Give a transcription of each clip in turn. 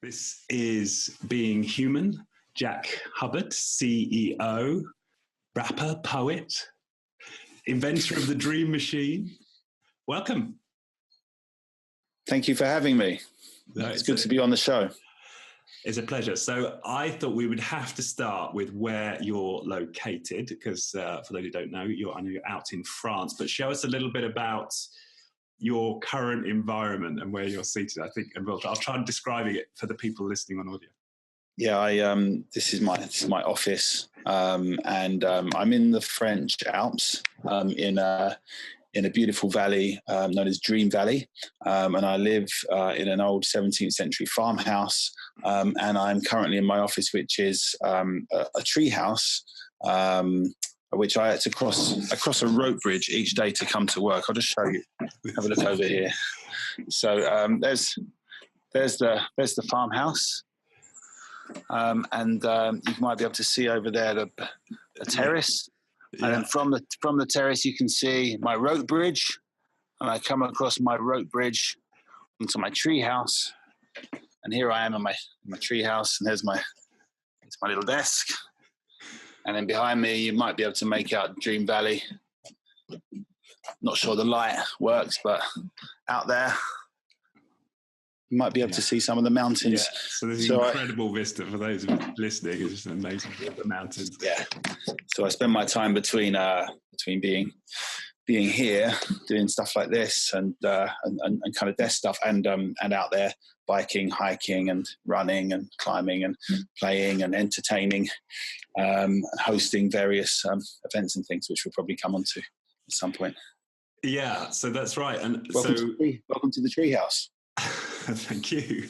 This is Being Human. Jack Hubbard, CEO, rapper, poet, inventor of the dream machine. Welcome. Thank you for having me. It's good to be on the show. It's a pleasure. So I thought we would have to start with where you're located, because for those who don't know, I know you're out in France, but show us a little bit about your current environment and where you're seated, I think, and I'll try and describe it for the people listening on audio. Yeah, this is my office, and I'm in the French Alps, in a beautiful valley known as Dream Valley, and I live in an old 17th century farmhouse, and I'm currently in my office, which is a tree house, which I had to cross a rope bridge each day to come to work. I'll just show you. Have a look over here. So there's the farmhouse. And you might be able to see over there the terrace, and then from the terrace you can see my rope bridge, and I come across my rope bridge into my tree house, and here I am in my tree house, and it's my little desk, and then behind me you might be able to make out Dream Valley. Not sure the light works, but out there you might be able to see some of the mountains. Yeah. So there's an incredible vista for those listening. It's just an amazing view of the mountains. Yeah. So I spend my time between being here, doing stuff like this, and kind of desk stuff, and out there biking, hiking, and running, and climbing, and playing, and entertaining, hosting various events and things, which we'll probably come on to at some point. Yeah. So that's right. And welcome to the treehouse. Thank you.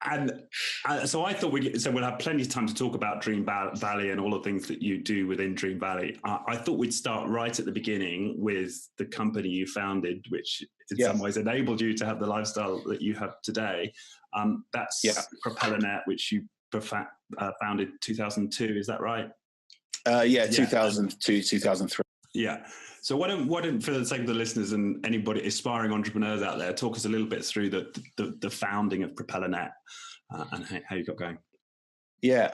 And so I thought we'll have plenty of time to talk about Dream Valley and all the things that you do within Dream Valley. I thought we'd start right at the beginning with the company you founded, which in some ways enabled you to have the lifestyle that you have today. That's Propellernet, which you founded 2002. Is that right? 2002, 2003. Yeah. So why don't, for the sake of the listeners and anybody aspiring entrepreneurs out there, talk us a little bit through the founding of Propellernet and how you got going. Yeah.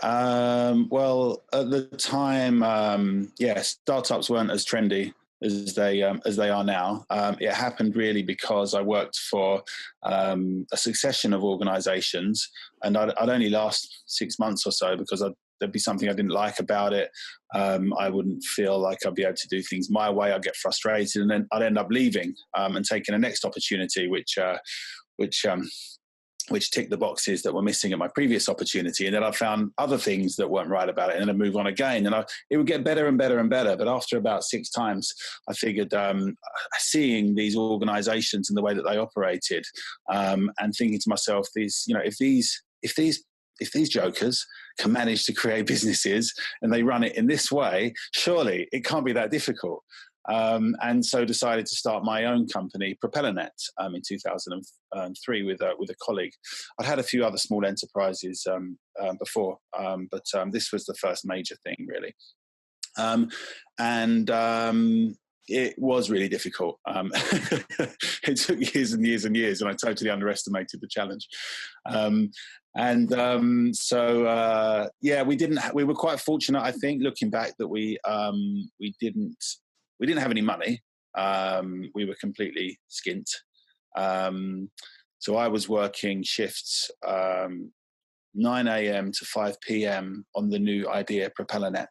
Well, at the time, startups weren't as trendy as they are now. It happened really because I worked for a succession of organizations, and I'd only last 6 months or so because there'd be something I didn't like about it. I wouldn't feel like I'd be able to do things my way. I'd get frustrated, and then I'd end up leaving and taking a next opportunity, which ticked the boxes that were missing at my previous opportunity. And then I found other things that weren't right about it, and then I'd move on again. And it would get better and better and better. But after about 6 times, I figured seeing these organizations and the way that they operated, and thinking to myself, if these jokers can manage to create businesses and they run it in this way, surely it can't be that difficult. And so decided to start my own company, Propellernet, in 2003 with a colleague. I'd had a few other small enterprises before, but this was the first major thing, really. It was really difficult. It took years and years and years, and I totally underestimated the challenge. We were quite fortunate, I think, looking back, that we didn't have any money. We were completely skint. So I was working shifts, 9 a.m. to 5 p.m. on the new idea, Propellernet,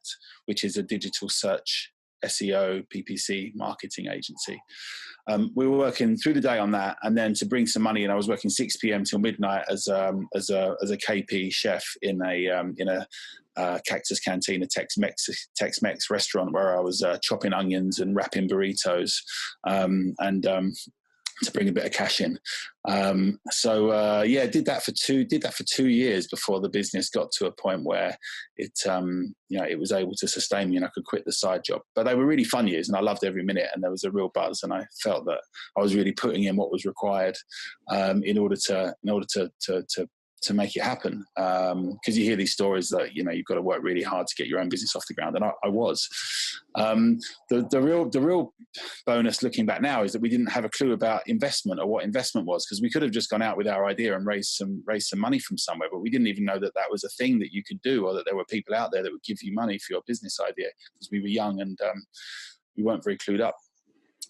which is a digital search SEO, PPC marketing agency. We were working through the day on that, and then to bring some money in, I was working 6 p.m. till midnight as a KP chef in a Cactus Canteen, a Tex-Mex restaurant, where I was chopping onions and wrapping burritos, to bring a bit of cash in. Did that for 2 years before the business got to a point where it was able to sustain me and I could quit the side job. But they were really fun years, and I loved every minute, and there was a real buzz, and I felt that I was really putting in what was required in order to to make it happen. Because you hear these stories that, you know, you've got to work really hard to get your own business off the ground. And I was. The real bonus looking back now is that we didn't have a clue about investment or what investment was, because we could have just gone out with our idea and raised some money from somewhere, but we didn't even know that that was a thing that you could do, or that there were people out there that would give you money for your business idea, because we were young and we weren't very clued up.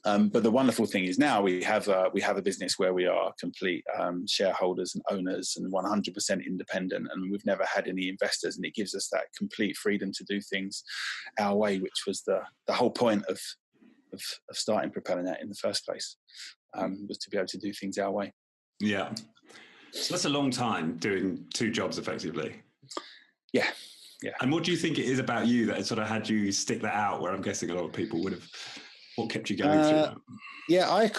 But the wonderful thing is now we have a business where we are complete shareholders and owners and 100% independent, and we've never had any investors, and it gives us that complete freedom to do things our way, which was the whole point of starting Propellernet in the first place, was to be able to do things our way. Yeah. So that's a long time doing two jobs effectively. Yeah. Yeah. And what do you think it is about you that sort of had you stick that out, where I'm guessing a lot of people would have? What kept you going through that? Yeah, I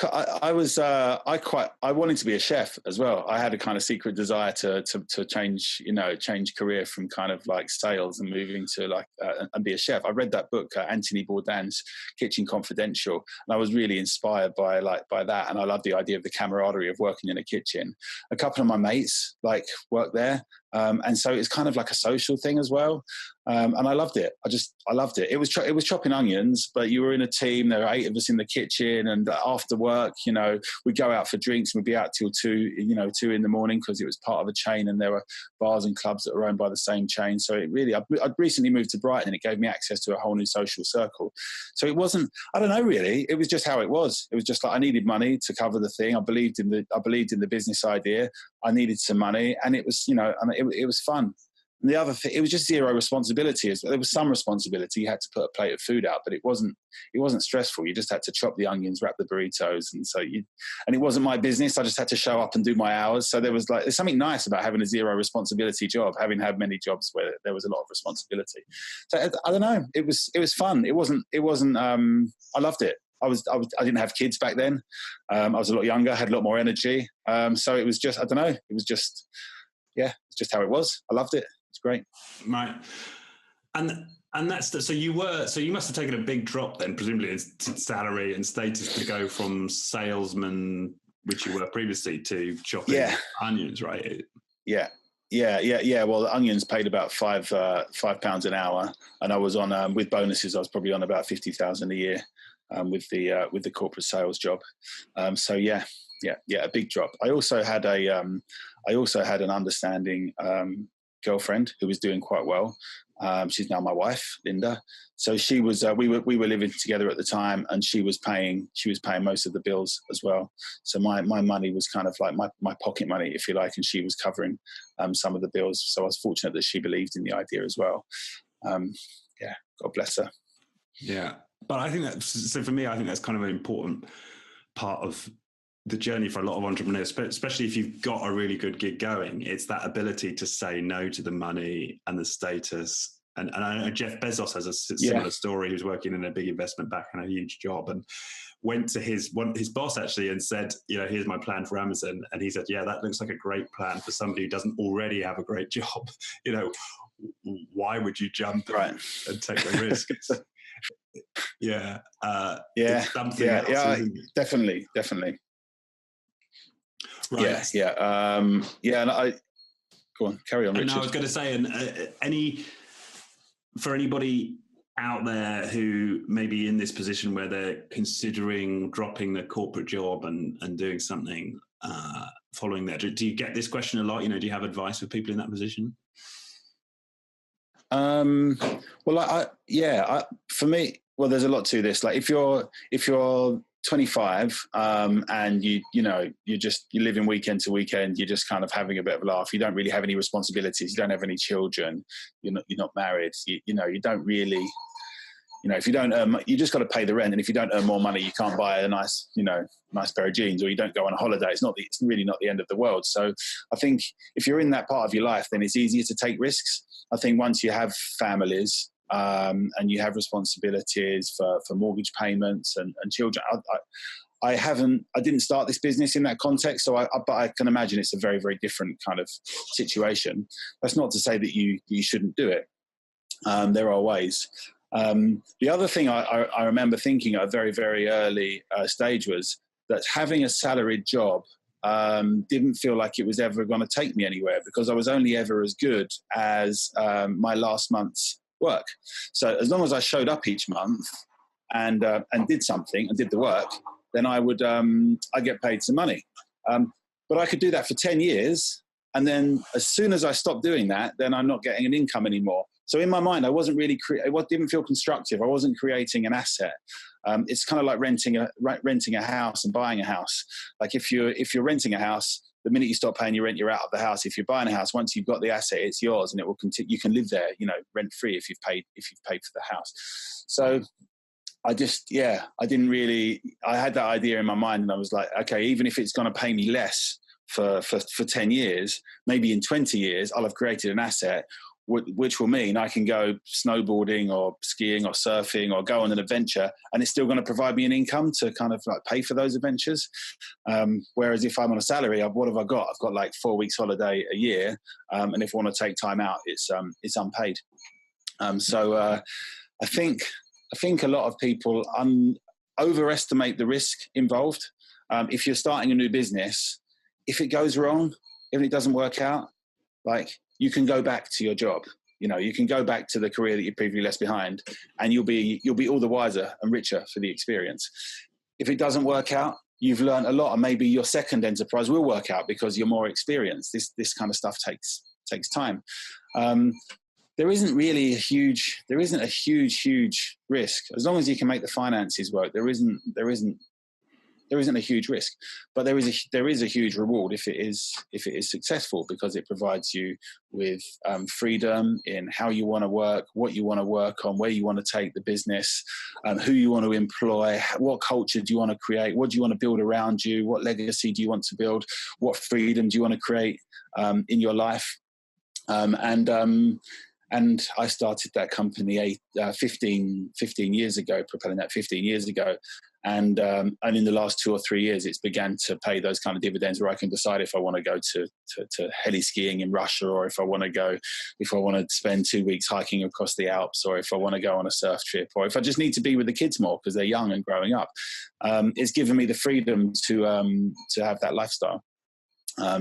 wanted to be a chef as well. I had a kind of secret desire to change career from kind of like sales and moving to like and be a chef. I read that book, Anthony Bourdain's Kitchen Confidential, and I was really inspired by that. And I love the idea of the camaraderie of working in a kitchen. A couple of my mates worked there. And so it's kind of like a social thing as well. And I loved it. I loved it. It was chopping onions, but you were in a team. There were 8 of us in the kitchen, and after work, you know, we'd go out for drinks, and we'd be out till 2 in the morning, because it was part of a chain, and there were bars and clubs that were owned by the same chain. So it really, I'd recently moved to Brighton, and it gave me access to a whole new social circle. So it wasn't, I don't know, really, it was just how it was. It was just like, I needed money to cover the thing. I believed in the business idea. I needed some money, and it was, you know, and it was fun. And the other thing, it was just zero responsibility. There was some responsibility. You had to put a plate of food out, but it wasn't stressful. You just had to chop the onions, wrap the burritos. And it wasn't my business. I just had to show up and do my hours. So there's something nice about having a zero responsibility job, having had many jobs where there was a lot of responsibility. So I don't know. It was fun. It wasn't, I loved it. I didn't have kids back then. I was a lot younger, had a lot more energy. So it was just, I don't know. It was just, yeah, it's just how it was. I loved it. It's great. Right. And so you must have taken a big drop then, presumably in salary and status, to go from salesman, which you were previously, to chopping onions, right? Yeah. Well, the onions paid about £5 an hour, and I was on with bonuses. I was probably on about 50,000 a year with the corporate sales job. So yeah, a big drop. I also had an understanding girlfriend who was doing quite well. She's now my wife, Linda. So she was, we were living together at the time, and she was paying most of the bills as well. So my money was kind of like my pocket money, if you like, and she was covering some of the bills. So I was fortunate that she believed in the idea as well. Yeah, God bless her. Yeah. But I think for me, I think that's kind of an important part of the journey for a lot of entrepreneurs, especially if you've got a really good gig going. It's that ability to say no to the money and the status. And I know Jeff Bezos has a similar story. He was working in a big investment bank and a huge job, and went to his boss actually and said, you know, here's my plan for Amazon. And he said, yeah, that looks like a great plan for somebody who doesn't already have a great job. You know, why would you jump and take the risk? Definitely. Right. And I go on, carry on, Richard. And I was going to say, for anybody out there who may be in this position where they're considering dropping their corporate job and doing something following that, do you get this question a lot? You know, do you have advice for people in that position? For me, well, there's a lot to this. Like if you're 25 and you live in weekend to weekend, you're just kind of having a bit of a laugh. You don't really have any responsibilities. You don't have any children. You're not married. You don't really, if you don't earn, you just got to pay the rent. And if you don't earn more money, you can't buy a nice pair of jeans, or you don't go on a holiday. It's really not the end of the world. So I think if you're in that part of your life, then it's easier to take risks. I think once you have families, and you have responsibilities for mortgage payments and children. I didn't start this business in that context, but I can imagine it's a very, very different kind of situation. That's not to say that you shouldn't do it. There are ways. The other thing I remember thinking at a very, very early stage was that having a salaried job didn't feel like it was ever going to take me anywhere, because I was only ever as good as my last month's work. So as long as I showed up each month and did something and did the work, then I get paid some money. But I could do that for 10 years. And then as soon as I stopped doing that, then I'm not getting an income anymore. So in my mind, I wasn't really, it didn't feel constructive. I wasn't creating an asset. It's kind of like renting a house and buying a house. Like if you're renting a house, the minute you stop paying your rent, you're out of the house. If you're buying a house, once you've got the asset, it's yours, and it will continue. You can live there, rent free if you've paid for the house. So I didn't really. I had that idea in my mind, and I was like, okay, even if it's going to pay me less for 10 years, maybe in 20 years, I'll have created an asset, which will mean I can go snowboarding or skiing or surfing or go on an adventure, and it's still going to provide me an income to kind of like pay for those adventures. Whereas if I'm on a salary, what have I got? I've got like 4 weeks holiday a year. And if I want to take time out, it's unpaid. So I think a lot of people overestimate the risk involved. If you're starting a new business, if it goes wrong, if it doesn't work out, like, you can go back to your job. You can go back to the career that you previously left behind, and you'll be all the wiser and richer for the experience. If it doesn't work out, you've learned a lot, and maybe your second enterprise will work out because you're more experienced. This kind of stuff takes time. There isn't a huge risk as long as you can make the finances work. There isn't a huge risk, but there is a huge reward if it is successful, because it provides you with freedom in how you want to work, what you want to work on, where you want to take the business, who you want to employ, what culture do you want to create, what do you want to build around you, what legacy do you want to build, what freedom do you want to create in your life. And I started that company 15 years ago, Propellernet 15 years ago. And in the last 2 or 3 years, it's began to pay those kind of dividends where I can decide if I want to go to heli skiing in Russia, or if I want to spend 2 weeks hiking across the Alps, or if I want to go on a surf trip, or if I just need to be with the kids more because they're young and growing up. It's given me the freedom to have that lifestyle.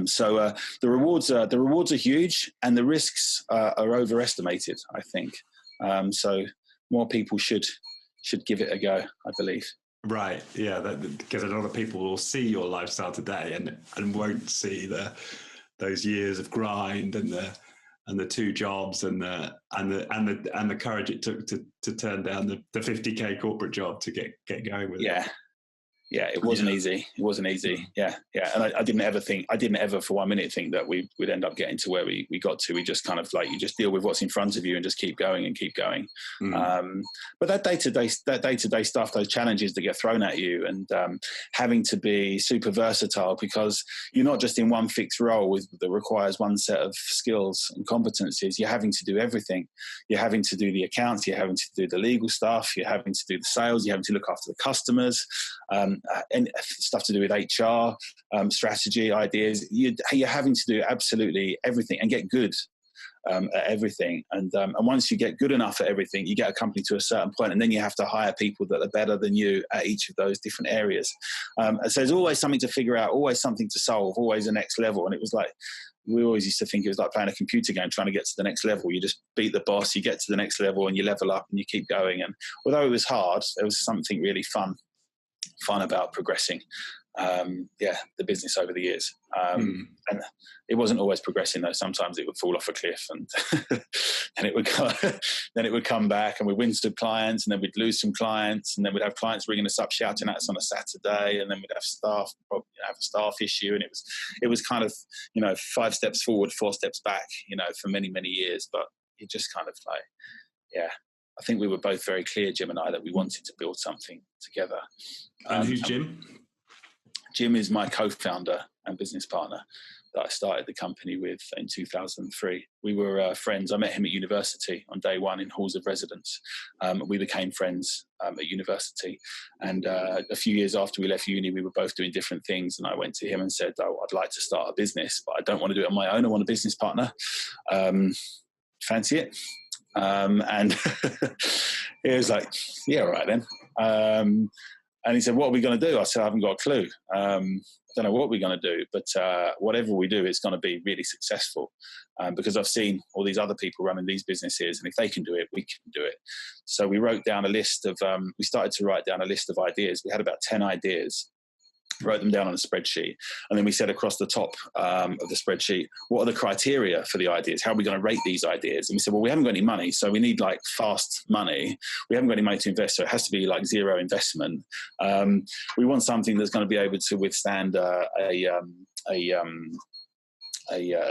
So the rewards are huge, and the risks are overestimated, I think. So more people should give it a go, I believe. Right, yeah, because a lot of people will see your lifestyle today and won't see those years of grind and the 2 jobs and the courage it took to turn down the 50K corporate job to get going with it. Yeah, it wasn't easy. It wasn't easy. Yeah. And I didn't ever for 1 minute think that we'd end up getting to where we got to. We just kind of like, you just deal with what's in front of you and just keep going and keep going. But that day-to-day stuff, those challenges that get thrown at you, and having to be super versatile, because you're not just in one fixed role that requires one set of skills and competencies. You're having to do everything. You're having to do the accounts. You're having to do the legal stuff. You're having to do the sales. You're having to look after the customers. And stuff to do with HR, strategy, ideas. You're having to do absolutely everything and get good at everything. And once you get good enough at everything, you get a company to a certain point, and then you have to hire people that are better than you at each of those different areas. So there's always something to figure out, always something to solve, always a next level. And it was like, we always used to think it was like playing a computer game, trying to get to the next level. You just beat the boss, you get to the next level, and you level up and you keep going. And although it was hard, there was something really fun about progressing the business over the years. And it wasn't always progressing though. Sometimes it would fall off a cliff, and and it would come back, and we'd win some clients, and then we'd lose some clients, and then we'd have clients ringing us up shouting at us on a Saturday, and then we'd have have a staff issue, and it was kind of 5 steps forward, 4 steps back, for many years. But it just kind of like, I think we were both very clear, Jim and I, that we wanted to build something together. And who's Jim? Jim is my co-founder and business partner that I started the company with in 2003. We were friends. I met him at university on day one in halls of residence. We became friends at university. And a few years after we left uni, we were both doing different things. And I went to him and said, I'd like to start a business, but I don't want to do it on my own. I want a business partner. Fancy it? And he was like, yeah, all right then. And he said, what are we going to do? I said, I haven't got a clue. don't know what we're going to do, but whatever we do, it's going to be really successful, because I've seen all these other people running these businesses, and if they can do it, we can do it. So we wrote down a list of, we started to write down a list of ideas. We had about 10 ideas, wrote them down on a spreadsheet, and then we said across the top of the spreadsheet, what are the criteria for the ideas? How are we going to rate these ideas? And we said, well, we haven't got any money, so we need like fast money. We haven't got any money to invest, so it has to be like zero investment. We want something that's going to be able to withstand a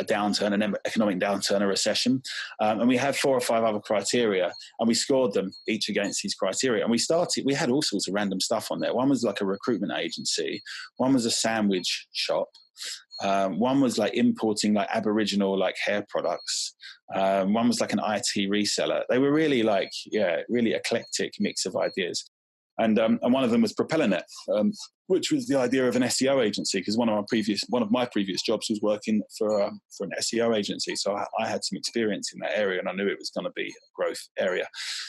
downturn, an economic downturn, a recession. And we had 4 or 5 other criteria, and we scored them each against these criteria. And we had all sorts of random stuff on there. One was like a recruitment agency. One was a sandwich shop. One was like importing like Aboriginal like hair products. One was like an IT reseller. They were really like, really eclectic mix of ideas. And one of them was Propellernet, which was the idea of an SEO agency, because one of my previous jobs was working for an SEO agency. So I had some experience in that area, and I knew it was going to be a growth area.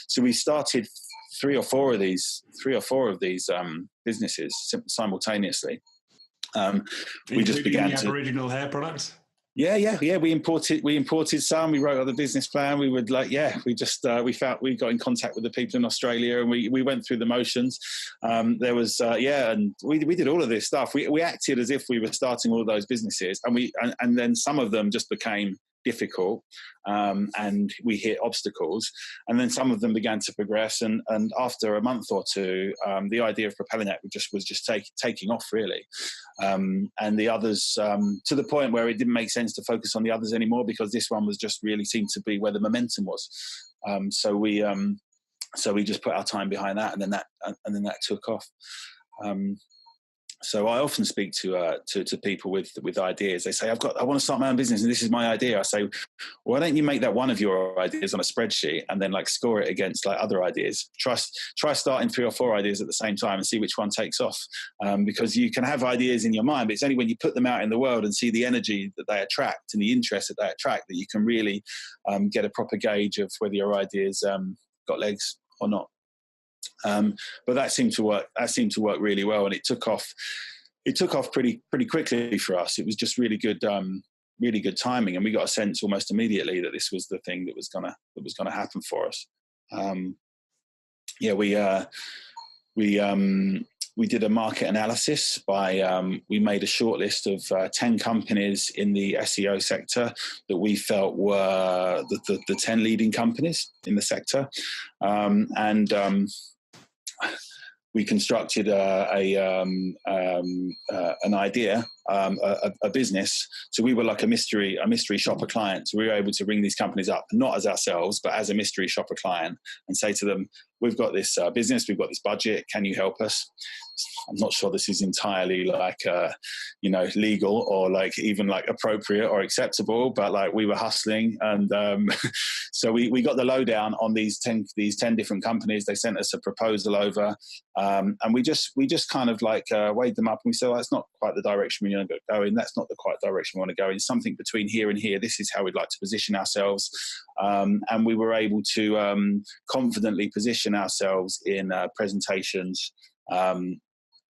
So we started three or four of these businesses simultaneously. We just began to Aboriginal hair products. Yeah. We imported some. We wrote out the business plan. We would we got in contact with the people in Australia, and we went through the motions. And we did all of this stuff. We acted as if we were starting all of those businesses, and then some of them just became difficult, and we hit obstacles, and then some of them began to progress, and after a month or two, the idea of Propellernet was just taking off really, and the others, to the point where it didn't make sense to focus on the others anymore, because this one was just really seemed to be where the momentum was. So we just put our time behind that, and then that took off. So I often speak to people with ideas. They say, I want to start my own business, and this is my idea. I say, why don't you make that one of your ideas on a spreadsheet, and then like score it against like other ideas? Try starting 3 or 4 ideas at the same time and see which one takes off. Because you can have ideas in your mind, but it's only when you put them out in the world and see the energy that they attract and the interest that they attract that you can really get a proper gauge of whether your ideas got legs or not. But that seemed to work. That seemed to work really well, and it took off. It took off pretty quickly for us. It was just really good timing, and we got a sense almost immediately that this was the thing that was gonna happen for us. We did a market analysis we made a short list of 10 companies in the SEO sector that we felt were the 10 leading companies in the sector, and we constructed an idea, a business. So we were like a mystery shopper client. So we were able to ring these companies up, not as ourselves, but as a mystery shopper client, and say to them, we've got this business, we've got this budget, can you help us? I'm not sure this is entirely like, legal or like even like appropriate or acceptable, but like we were hustling. And so we got the lowdown on these 10 different companies. They sent us a proposal over, and we just kind of like weighed them up, and we said, well, that's not quite the direction we want to go in. That's not the quite direction we want to go in. Something between here and here. This is how we'd like to position ourselves. And we were able to confidently position ourselves in presentations,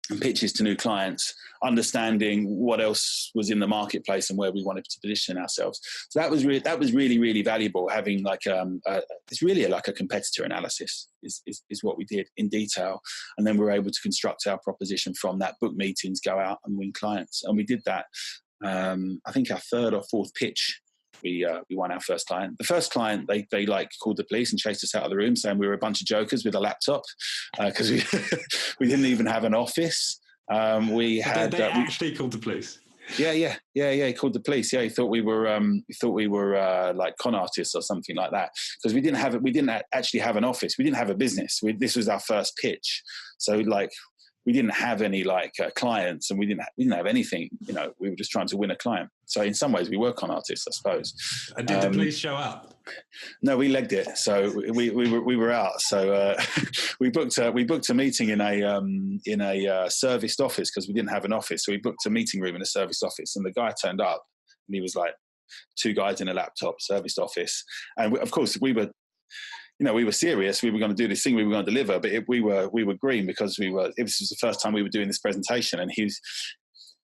and pitches to new clients, understanding what else was in the marketplace and where we wanted to position ourselves. So that was really, really valuable. Having like it's really like a competitor analysis is what we did in detail, and then we were able to construct our proposition from that. Book meetings, go out and win clients, and we did that. I think our 3rd or 4th pitch, we won our first client. The first client, they like called the police and chased us out of the room, saying we were a bunch of jokers with a laptop, because we didn't even have an office. They actually called the police. Yeah. He called the police. Yeah, he thought we were like con artists or something like that, because we didn't actually have an office. We didn't have a business. This was our first pitch, so like we didn't have any like clients, and we didn't have anything. We were just trying to win a client. So in some ways, we were con artists, I suppose. And did the police show up? No, we legged it. So we were out. So we booked a meeting in a serviced office, because we didn't have an office. So we booked a meeting room in a serviced office, and the guy turned up, and he was like 2 guys in a laptop, serviced office, and of course we were serious. We were going to do this thing. We were going to deliver, but we were green, because this was the first time we were doing this presentation, and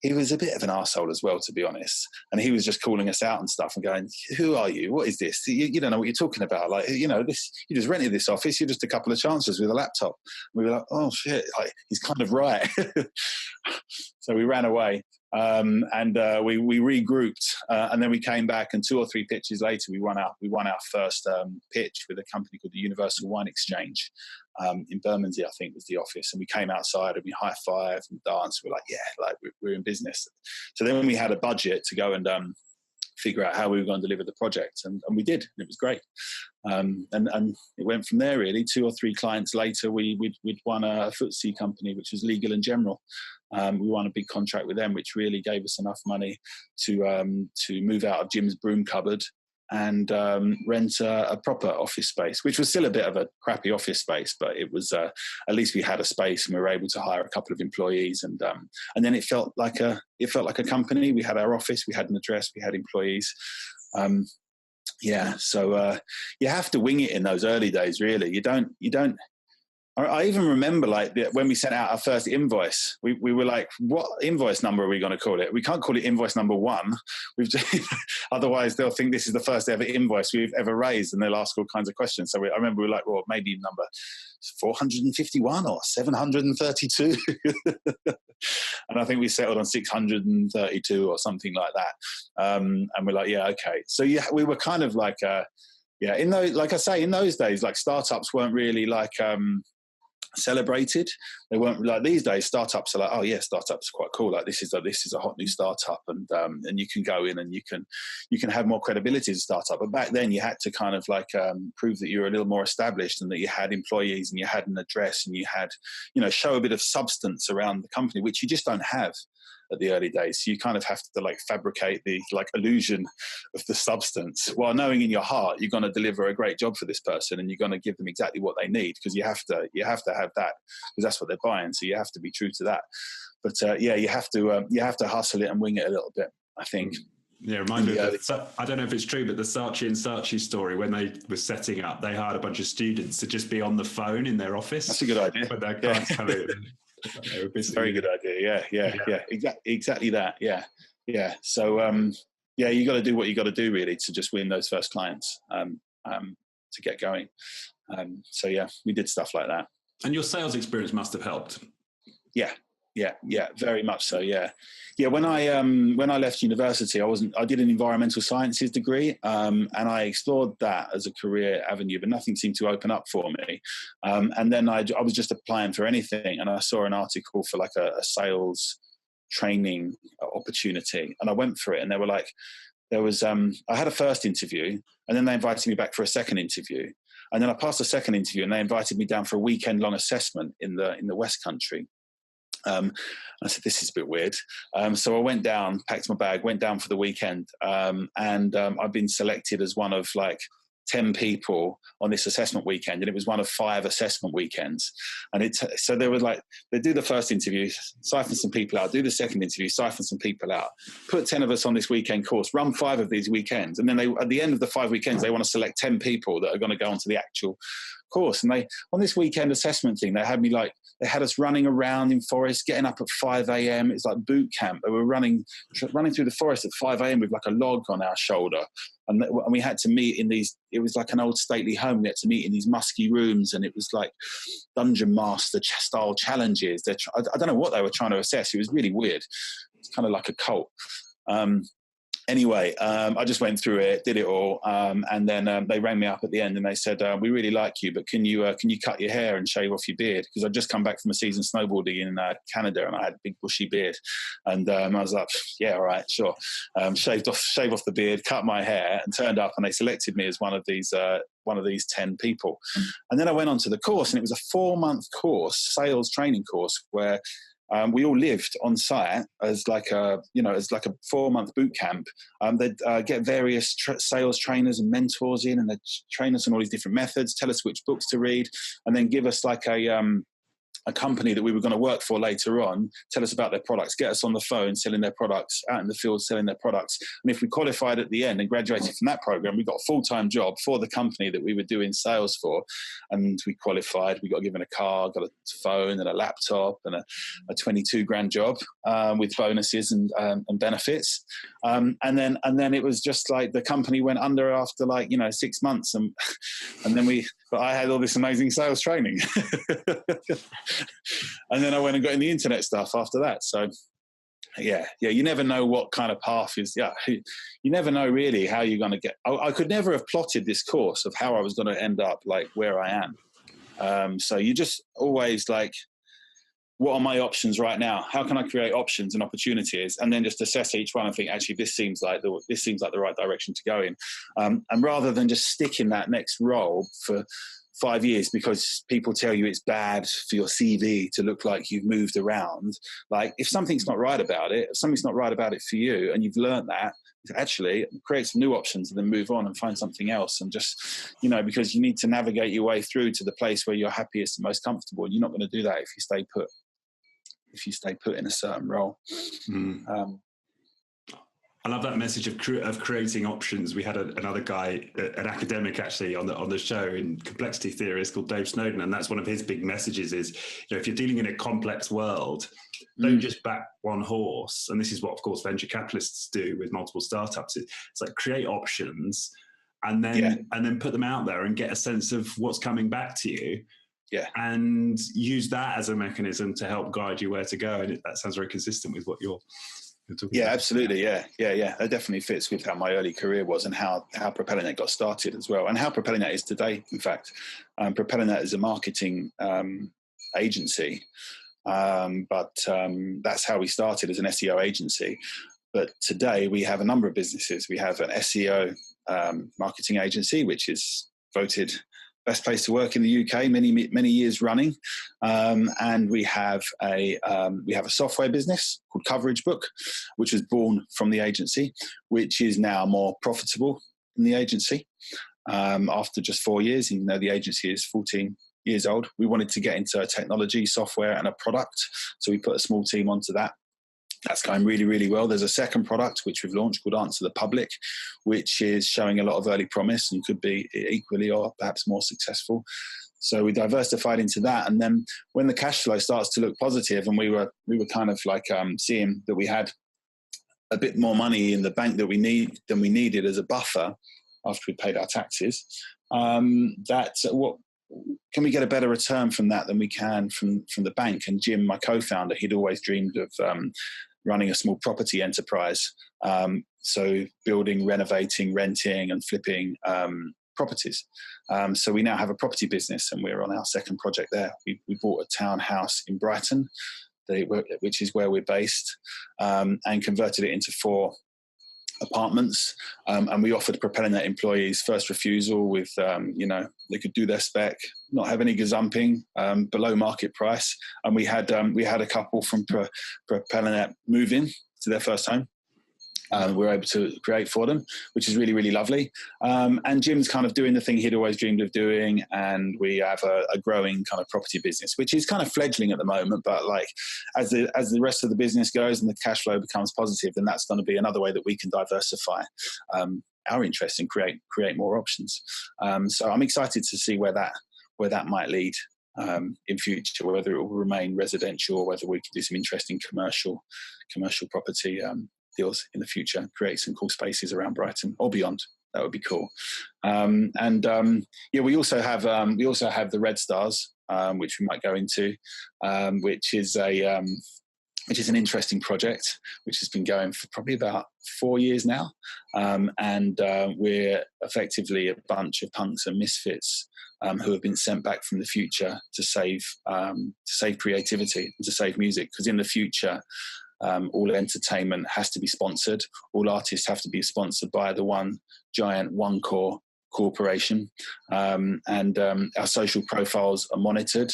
he was a bit of an arsehole as well, to be honest. And he was just calling us out and stuff and going, who are you? What is this? You don't know what you're talking about. Like, you know, this, you just rented this office. You're just a couple of chancellors with a laptop. And we were like, oh shit, like, he's kind of right. So we ran away. We regrouped, and then we came back, and 2 or 3 pitches later, we won our first pitch with a company called the Universal Wine Exchange in Bermondsey, I think was the office. And we came outside and we high-fived and danced. We're like, yeah, like we're in business. So then we had a budget to go and figure out how we were going to deliver the project, and we did, and it was great. And it went from there, really. 2 or 3 clients later, we'd won a FTSE company, which was Legal and General. We won a big contract with them, which really gave us enough money to move out of Jim's broom cupboard and rent a proper office space, which was still a bit of a crappy office space, but it was at least we had a space and we were able to hire a couple of employees, and then it felt like a company. We had our office, we had an address, we had employees. So you have to wing it in those early days, really. You don't. I even remember, like, when we sent out our first invoice, we were like, what invoice number are we going to call it? We can't call it invoice number 1. Otherwise they'll think this is the first ever invoice we've ever raised, and they'll ask all kinds of questions. So I remember we were like, well, maybe number 451 or 732. And I think we settled on 632 or something like that. And we're like, yeah, okay. So yeah, we were kind of like, in those, like I say, in those days, like, startups weren't really like celebrated. They weren't like these days. Startups are like, oh yeah, startups are quite cool. Like, this is a hot new startup, and you can go in and you can have more credibility as a startup. But back then, you had to kind of like prove that you were a little more established and that you had employees and you had an address and you had, you know, show a bit of substance around the company, which you just don't have at the early days. So you kind of have to like fabricate the like illusion of the substance, while knowing in your heart you're going to deliver a great job for this person and you're going to give them exactly what they need, because you have to have that, because that's what they're buying. So you have to be true to that. But you have to hustle it and wing it a little bit, I think. Yeah, remind me of I don't know if it's true, but the Saatchi and Saatchi story, when they were setting up, they hired a bunch of students to just be on the phone in their office. That's a good idea. But they can't tell it. Very good idea. Yeah. Exactly that. Yeah. So you got to do what you got to do, really, to just win those first clients to get going. So yeah, we did stuff like that. And your sales experience must have helped. Yeah, very much so. Yeah. When I left university, I did an environmental sciences degree, and I explored that as a career avenue, but nothing seemed to open up for me. And then I was just applying for anything, and I saw an article for like a sales training opportunity, and I went for it. And they were like, I had a first interview, and then they invited me back for a second interview, and then I passed the second interview, and they invited me down for a weekend-long assessment in the West Country. I said, this is a bit weird. So I went down, packed my bag, went down for the weekend. And I've been selected as one of like 10 people on this assessment weekend. And it was one of 5 assessment weekends. And so they were like, they do the first interview, siphon some people out, do the second interview, siphon some people out, put 10 of us on this weekend course, run 5 of these weekends. And then at the end of the 5 weekends, they want to select 10 people that are going to go onto the actual course. And on this weekend assessment thing, they had us running around in forest, getting up at 5 a.m. It's like boot camp. They were running through the forest at 5 a.m. with like a log on our shoulder. And we had to meet it was like an old stately home. We had to meet in these musky rooms, and it was like dungeon master style challenges. I don't know what they were trying to assess. It was really weird. It's kind of like a cult. Anyway, I just went through it, did it all, and then they rang me up at the end and they said, "We really like you, but can you cut your hair and shave off your beard?" Because I'd just come back from a season snowboarding in Canada, and I had a big bushy beard, and I was like, "Yeah, all right, sure." Shave off the beard, cut my hair, and turned up, and they selected me as one of these 10 people. And then I went on to the course, and it was a 4-month course, sales training course, where we all lived on site as like a 4-month boot camp. They'd get various sales trainers and mentors in, and they'd train us on all these different methods, tell us which books to read, and then give us like a a company that we were going to work for later on tell us about their products, get us on the phone selling their products, out in the field selling their products. And if we qualified at the end and graduated from that program, we got a full-time job for the company that we were doing sales for. And we qualified, we got given a car, got a phone and a laptop and a 22 grand job with bonuses and benefits. And then it was just like the company went under after 6 months. And then but I had all this amazing sales training. And then I went and got in the internet stuff after that. So yeah, you never know what kind of path is. Yeah, you never know really how you're going to get. I could never have plotted this course of how I was going to end up like where I am. So you just always like, what are my options right now? How can I create options and opportunities? And then just assess each one and think, actually, this seems like the right direction to go in. And rather than just stick in that next role for 5 years because people tell you it's bad for your CV to look like you've moved around. Like if something's not right about it, if something's not right about it for you and you've learned that, actually create some new options and then move on and find something else. And just, because you need to navigate your way through to the place where you're happiest and most comfortable. And you're not going to do that if you stay put in a certain role. I love that message of creating options. We had another guy, an academic actually, on the show in complexity theorist called Dave Snowden, and that's one of his big messages is, if you're dealing in a complex world, don't just back one horse. And this is what, of course, venture capitalists do with multiple startups. It's like create options and then put them out there and get a sense of what's coming back to you. Yeah, and use that as a mechanism to help guide you where to go. And that sounds very consistent with what you're talking about. Absolutely. Yeah. That definitely fits with how my early career was and how Propellernet got started as well, and how Propellernet is today. In fact, Propellernet is a marketing agency, but that's how we started, as an SEO agency. But today we have a number of businesses. We have an SEO marketing agency, which is voted best place to work in the UK many years running, and we have a software business called Coverage Book, which was born from the agency, which is now more profitable than the agency after just 4 years. Even though the agency is 14 years old, we wanted to get into technology, software, and a product, so we put a small team onto that. That's going really, really well. There's a second product which we've launched called Answer the Public, which is showing a lot of early promise and could be equally or perhaps more successful. So we diversified into that. And then when the cash flow starts to look positive, and we were kind of like seeing that we had a bit more money in the bank than we needed as a buffer after we paid our taxes, what can we get a better return from that than we can from the bank? And Jim, my co-founder, he'd always dreamed of running a small property enterprise. So building, renovating, renting and flipping properties. So we now have a property business, and we're on our second project there. We bought a townhouse in Brighton, which is where we're based, and converted it into 4 apartments, and we offered Propellernet employees first refusal with, they could do their spec, not have any gazumping, below market price. And we had a couple from Propellernet move in to their first home. We were able to create for them, which is really, really lovely. And Jim's kind of doing the thing he'd always dreamed of doing. And we have a growing kind of property business, which is kind of fledgling at the moment. But like as the rest of the business goes and the cash flow becomes positive, then that's going to be another way that we can diversify our interest and create more options. So I'm excited to see where that might lead in future, whether it will remain residential or whether we can do some interesting commercial property deals in the future, create some cool spaces around Brighton or beyond. That would be cool. We also have the Red Stars, which we might go into, which is an interesting project which has been going for probably about 4 years now, and we're effectively a bunch of punks and misfits who have been sent back from the future to save creativity and to save music, because in the future all entertainment has to be sponsored. All artists have to be sponsored by the one giant OneCore corporation, and our social profiles are monitored.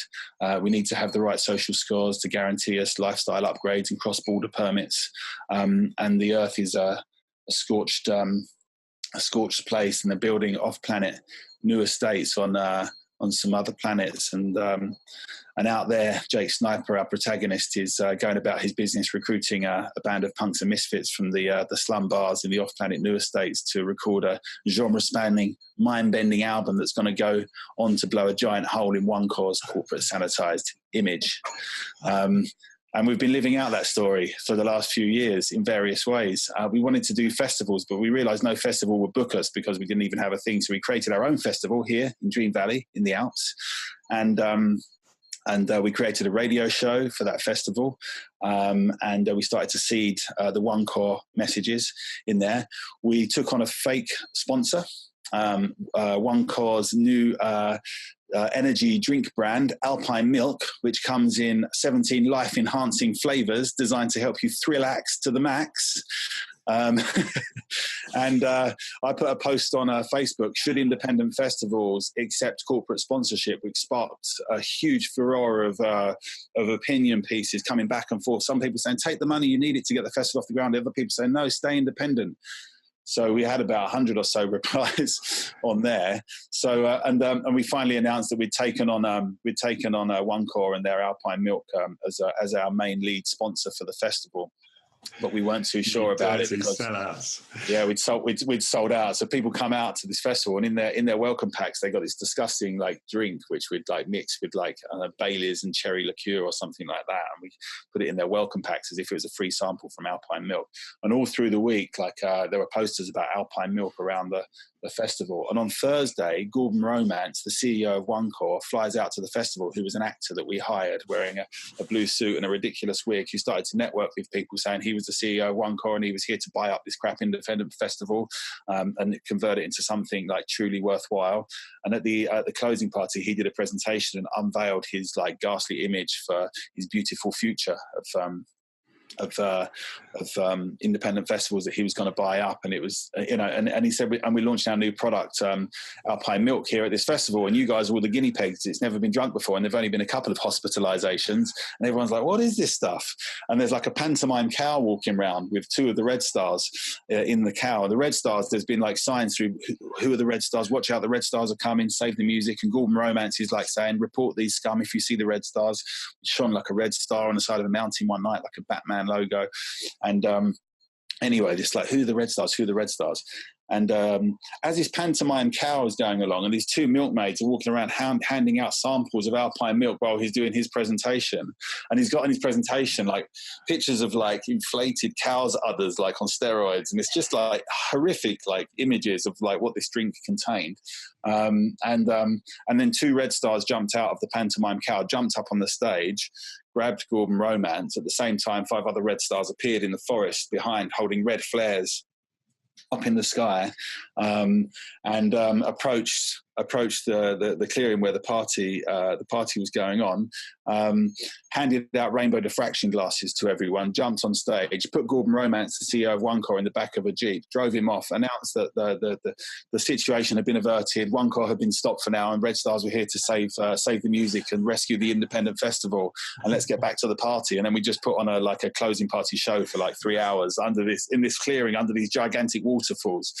We need to have the right social scores to guarantee us lifestyle upgrades and cross-border permits. And the Earth is a scorched place, and they're building off-planet new estates on some other planets. And out there, Jake Sniper, our protagonist, is going about his business, recruiting a band of punks and misfits from the slum bars in the off-planet New Estates to record a genre-spanning, mind-bending album that's going to go on to blow a giant hole in OneCore's corporate sanitized image. And we've been living out that story for the last few years in various ways. We wanted to do festivals, but we realized no festival would book us because we didn't even have a thing. So we created our own festival here in Dream Valley in the Alps. And we created a radio show for that festival. And we started to seed the OneCore messages in there. We took on a fake sponsor, OneCore's new energy drink brand, Alpine Milk, which comes in 17 life-enhancing flavors designed to help you thrillax to the max. And I put a post on Facebook, should independent festivals accept corporate sponsorship, which sparked a huge furore of opinion pieces coming back and forth. Some people saying, take the money, you need it to get the festival off the ground. Other people saying, no, stay independent. So we had about 100 or so replies on there. So and we finally announced that we'd taken on OneCore and their Alpine Milk as our main lead sponsor for the festival. But we weren't too sure about it because sellouts. Yeah, we'd sold out. So people come out to this festival, and in their welcome packs they got this disgusting like drink which we'd like mix with like Baileys and cherry liqueur or something like that, and we put it in their welcome packs as if it was a free sample from Alpine Milk. And all through the week, like there were posters about Alpine Milk around the festival. And on Thursday, Gordon Romance, the CEO of OneCore, flies out to the festival, who was an actor that we hired wearing a blue suit and a ridiculous wig, who started to network with people saying he was the CEO of OneCore and he was here to buy up this crap independent festival and convert it into something like truly worthwhile. And at the closing party, he did a presentation and unveiled his like ghastly image for his beautiful future of independent festivals that he was going to buy up. And it was, and he said, and we launched our new product, Alpine Milk, here at this festival, and you guys are all the guinea pigs. It's never been drunk before, and there've only been a couple of hospitalizations, and everyone's like, what is this stuff? And there's like a pantomime cow walking around with two of the Red Stars in the cow. And the Red Stars, there's been like signs through, who are the Red Stars? Watch out, the Red Stars are coming, save the music. And Gordon Romance is like saying, report these scum if you see the Red Stars. It shone like a red star on the side of a mountain one night, like a Batman logo. And anyway, just like, who are the Red Stars? Who are the Red Stars? And as this pantomime cow is going along, and these two milkmaids are walking around handing out samples of Alpine Milk while he's doing his presentation. And he's got in his presentation like pictures of like inflated cows' udders like on steroids, and it's just like horrific like images of like what this drink contained. And then two Red Stars jumped out of the pantomime cow, jumped up on the stage, grabbed Gordon Romance. At the same time, 5 other Red Stars appeared in the forest behind, holding red flares up in the sky, and approached the clearing where the party was going on, handed out rainbow diffraction glasses to everyone, jumped on stage, put Gordon Romance, the CEO of OneCore, in the back of a Jeep, drove him off, announced that the situation had been averted, OneCore had been stopped for now, and Red Stars were here to save the music and rescue the independent festival, and let's get back to the party. And then we just put on a closing party show for like 3 hours in this clearing under these gigantic waterfalls.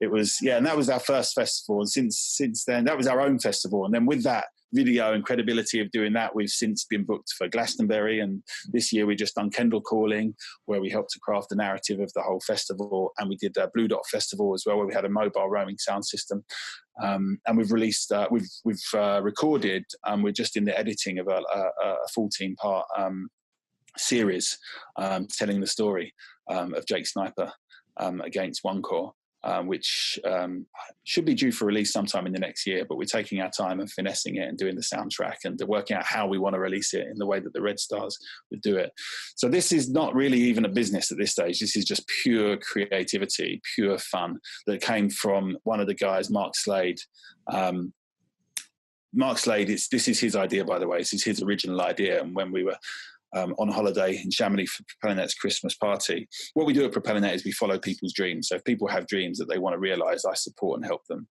It was, yeah, and that was our first festival. And since then, that was our own festival. And then with that video and credibility of doing that, we've since been booked for Glastonbury. And this year we just done Kendall Calling, where we helped to craft the narrative of the whole festival. And we did Blue Dot Festival as well, where we had a mobile roaming sound system. And we've released, we've recorded, we're just in the editing of a 14-part series telling the story of Jake Sniper against OneCore. Which should be due for release sometime in the next year, but we're taking our time and finessing it and doing the soundtrack and working out how we want to release it in the way that the Red Stars would do it. So this is not really even a business at this stage. This is just pure creativity, pure fun that came from one of the guys, Mark Slade. Mark Slade, this is his idea, by the way. This is his original idea. And when we were on holiday in Chamonix for Propellernet's Christmas party. What we do at Propellernet is we follow people's dreams. So if people have dreams that they want to realise, I support and help them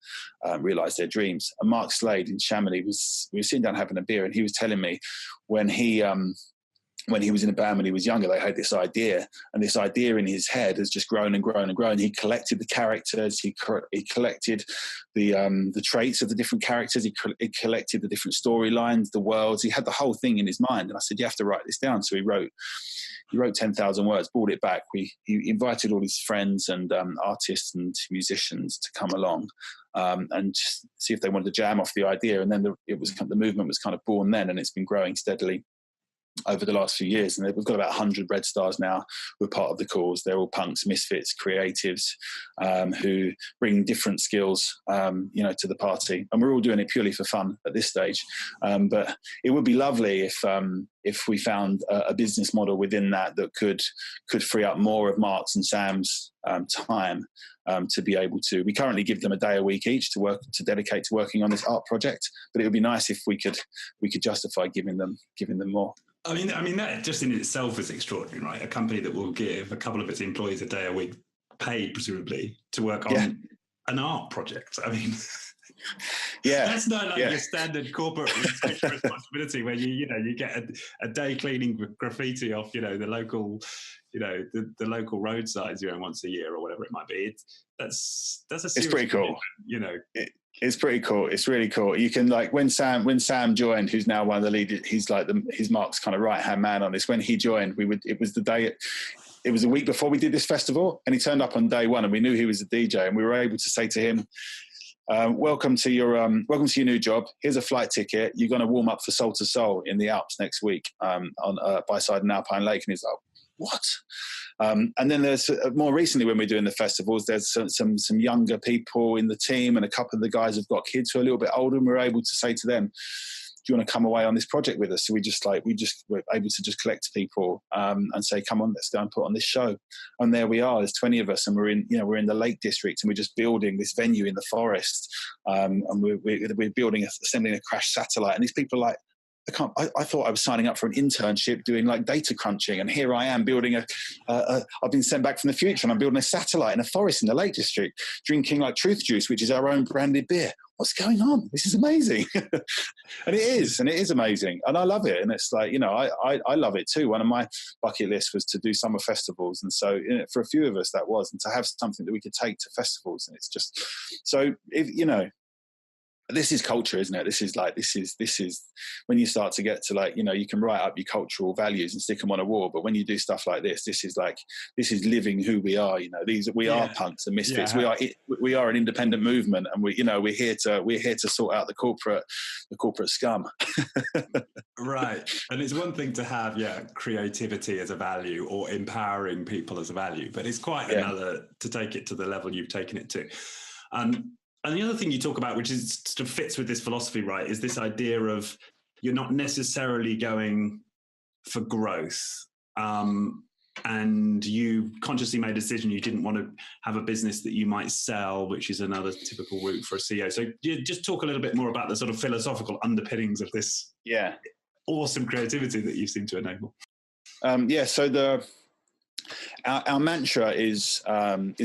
realise their dreams. And Mark Slade in Chamonix we were sitting down having a beer, and he was telling me when he when he was in a band when he was younger, they had this idea, and this idea in his head has just grown and grown and grown. He collected the characters, he collected the traits of the different characters, he collected the different storylines, the worlds. He had the whole thing in his mind, and I said, you have to write this down. So he wrote 10,000 words, brought it back. He invited all his friends and artists and musicians to come along and just see if they wanted to jam off the idea. And then the movement was kind of born then, and it's been growing steadily over the last few years. And we've got about 100 Red Stars now who are part of the cause. They're all punks, misfits, creatives who bring different skills, to the party. And we're all doing it purely for fun at this stage. But it would be lovely if we found a business model within that could free up more of Mark's and Sam's time to be able to. We currently give them a day a week each to dedicate to working on this art project. But it would be nice if we could justify giving them more. I mean that just in itself is extraordinary, right? A company that will give a couple of its employees a day a week, paid presumably, to work on an art project. I mean, that's not like your standard corporate responsibility where you get a day cleaning graffiti off the local the local roadsides once a year or whatever it might be. That's a serious, it's pretty cool. It's pretty cool. It's really cool. You can, like, when Sam joined, who's now one of the leaders, he's like his Mark's kind of right-hand man on this. When he joined, it was a week before we did this festival, and he turned up on day one, and we knew he was a DJ, and we were able to say to him, welcome to your new job. Here's a flight ticket. You're going to warm up for Soul to Soul in the Alps next week on Byside and Alpine Lake. And he's like, what? And then there's more recently when we're doing the festivals, there's some younger people in the team, and a couple of the guys have got kids who are a little bit older, and we're able to say to them, do you want to come away on this project with us? So we're able to just collect people and say, come on, let's go and put on this show. And there we are. There's 20 of us, and we're in the Lake District, and we're just building this venue in the forest, and we're building, assembling a crash satellite. And these people are like, I thought I was signing up for an internship doing like data crunching, and here I am building I've been sent back from the future, and I'm building a satellite in a forest in the Lake District, drinking like Truth Juice, which is our own branded beer. What's going on? This is amazing. And it is amazing. And I love it. And it's like, I love it too. One of my bucket lists was to do summer festivals. And so for a few of us that was, and to have something that we could take to festivals. And it's just, so if, this is culture, isn't it? This is when you start to get to, like, you can write up your cultural values and stick them on a wall. But when you do stuff like this is living who we are. We are punks and misfits. Yeah. We are an independent movement, and we're here to sort out the corporate scum. Right. And it's one thing to have creativity as a value or empowering people as a value, but it's quite another to take it to the level you've taken it to. And the other thing you talk about, which is sort of fits with this philosophy, right, is this idea of you're not necessarily going for growth. And you consciously made a decision you didn't want to have a business that you might sell, which is another typical route for a CEO. So you just talk a little bit more about the sort of philosophical underpinnings of this awesome creativity that you seem to enable. So our mantra is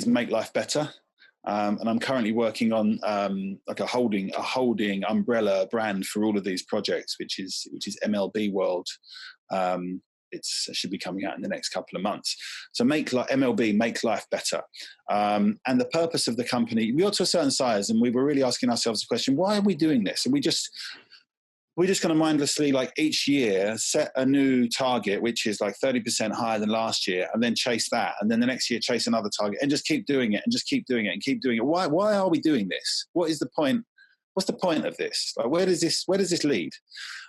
make life better. And I'm currently working on like a holding umbrella brand for all of these projects, which is MLB World. It should be coming out in the next couple of months. So MLB, make life better. And the purpose of the company, we got to a certain size, and we were really asking ourselves the question, why are we doing this? And we're just going to mindlessly, like, each year set a new target, which is like 30% higher than last year, and then chase that. And then the next year chase another target, and just keep doing it, and just keep doing it, and keep doing it. Why are we doing this? What is the point? What's the point of this? Like, where does this lead?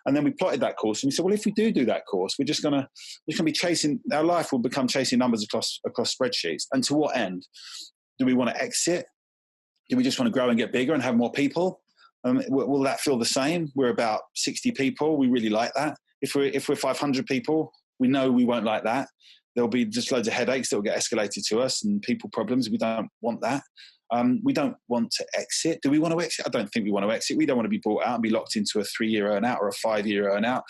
And then we plotted that course, and we said, well, if we do that course, we're just going to be chasing, our life will become chasing numbers across spreadsheets. And to what end? Do we want to exit? Do we just want to grow and get bigger and have more people? Will that feel the same? We're about 60 people. We really like that. If we're 500 people, we know we won't like that. There'll be just loads of headaches that will get escalated to us, and people problems. We don't want that. We don't want to exit. Do we want to exit? I don't think we want to exit. We don't want to be bought out and be locked into a 3-year earn out or a 5-year earn out,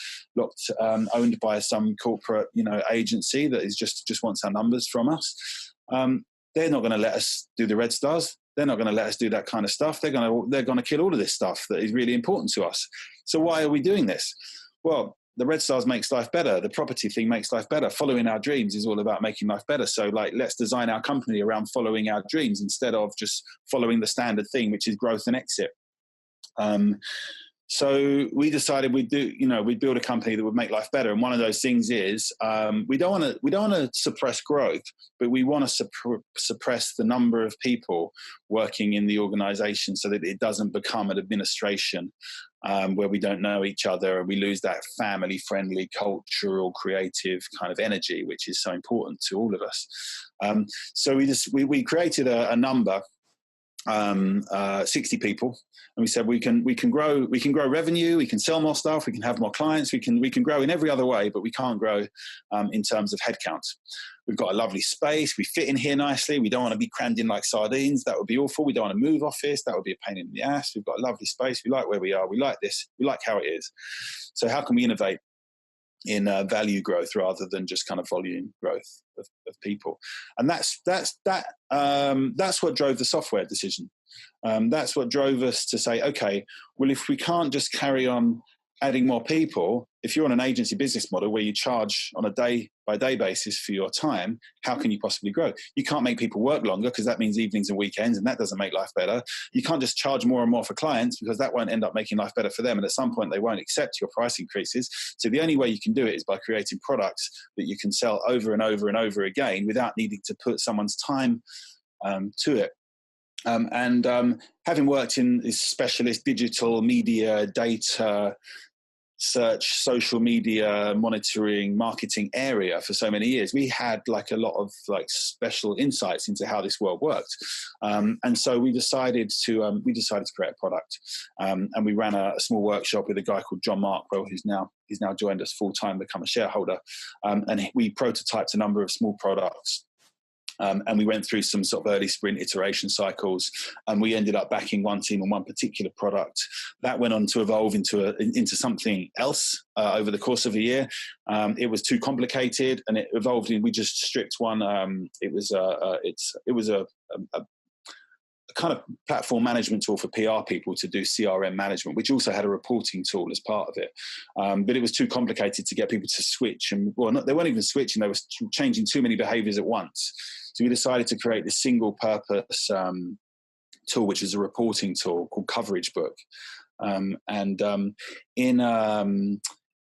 owned by some corporate agency that is just wants our numbers from us. They're not going to let us do the Red Stars. They're not going to let us do that kind of stuff. They're going to kill all of this stuff that is really important to us. So why are we doing this? Well, the Red Stars makes life better. The property thing makes life better. Following our dreams is all about making life better. So like, let's design our company around following our dreams instead of just following the standard thing, which is growth and exit. So we decided we'd build a company that would make life better. And one of those things is we don't want to suppress growth, but we want to suppress the number of people working in the organization so that it doesn't become an administration where we don't know each other and we lose that family-friendly, cultural, creative kind of energy, which is so important to all of us. So we created a number. 60 people, and we said we can grow revenue, we can sell more stuff, we can have more clients, we can grow in every other way, but we can't grow in terms of headcount. We've got a lovely space, we fit in here nicely, we don't want to be crammed in like sardines, that would be awful, we don't want to move office, that would be a pain in the ass. We've got a lovely space, we like where we are, we like this, we like how it is. So how can we innovate in value growth rather than just kind of volume growth of people? And that's what drove the software decision. That's what drove us to say, okay, well, if we can't just carry on adding more people, if you're on an agency business model where you charge on a day-by-day basis for your time, how can you possibly grow? You can't make people work longer because that means evenings and weekends, and that doesn't make life better. You can't just charge more and more for clients because that won't end up making life better for them. And at some point, they won't accept your price increases. So the only way you can do it is by creating products that you can sell over and over and over again without needing to put someone's time to it. Having worked in this specialist digital media, data, search, social media, monitoring, marketing area for so many years, we had like a lot of like special insights into how this world worked. And so we decided to create a product. And we ran a small workshop with a guy called John Markwell, who's now joined us full time, become a shareholder. And we prototyped a number of small products. And we went through some sort of early sprint iteration cycles, and we ended up backing one team on one particular product. That went on to evolve into something else over the course of a year. It was too complicated, and it evolved. We just stripped one. It was a kind of platform management tool for PR people to do CRM management, which also had a reporting tool as part of it. But it was too complicated to get people to switch. And they weren't even switching, they were changing too many behaviors at once. So we decided to create this single purpose tool, which is a reporting tool called Coverage Book.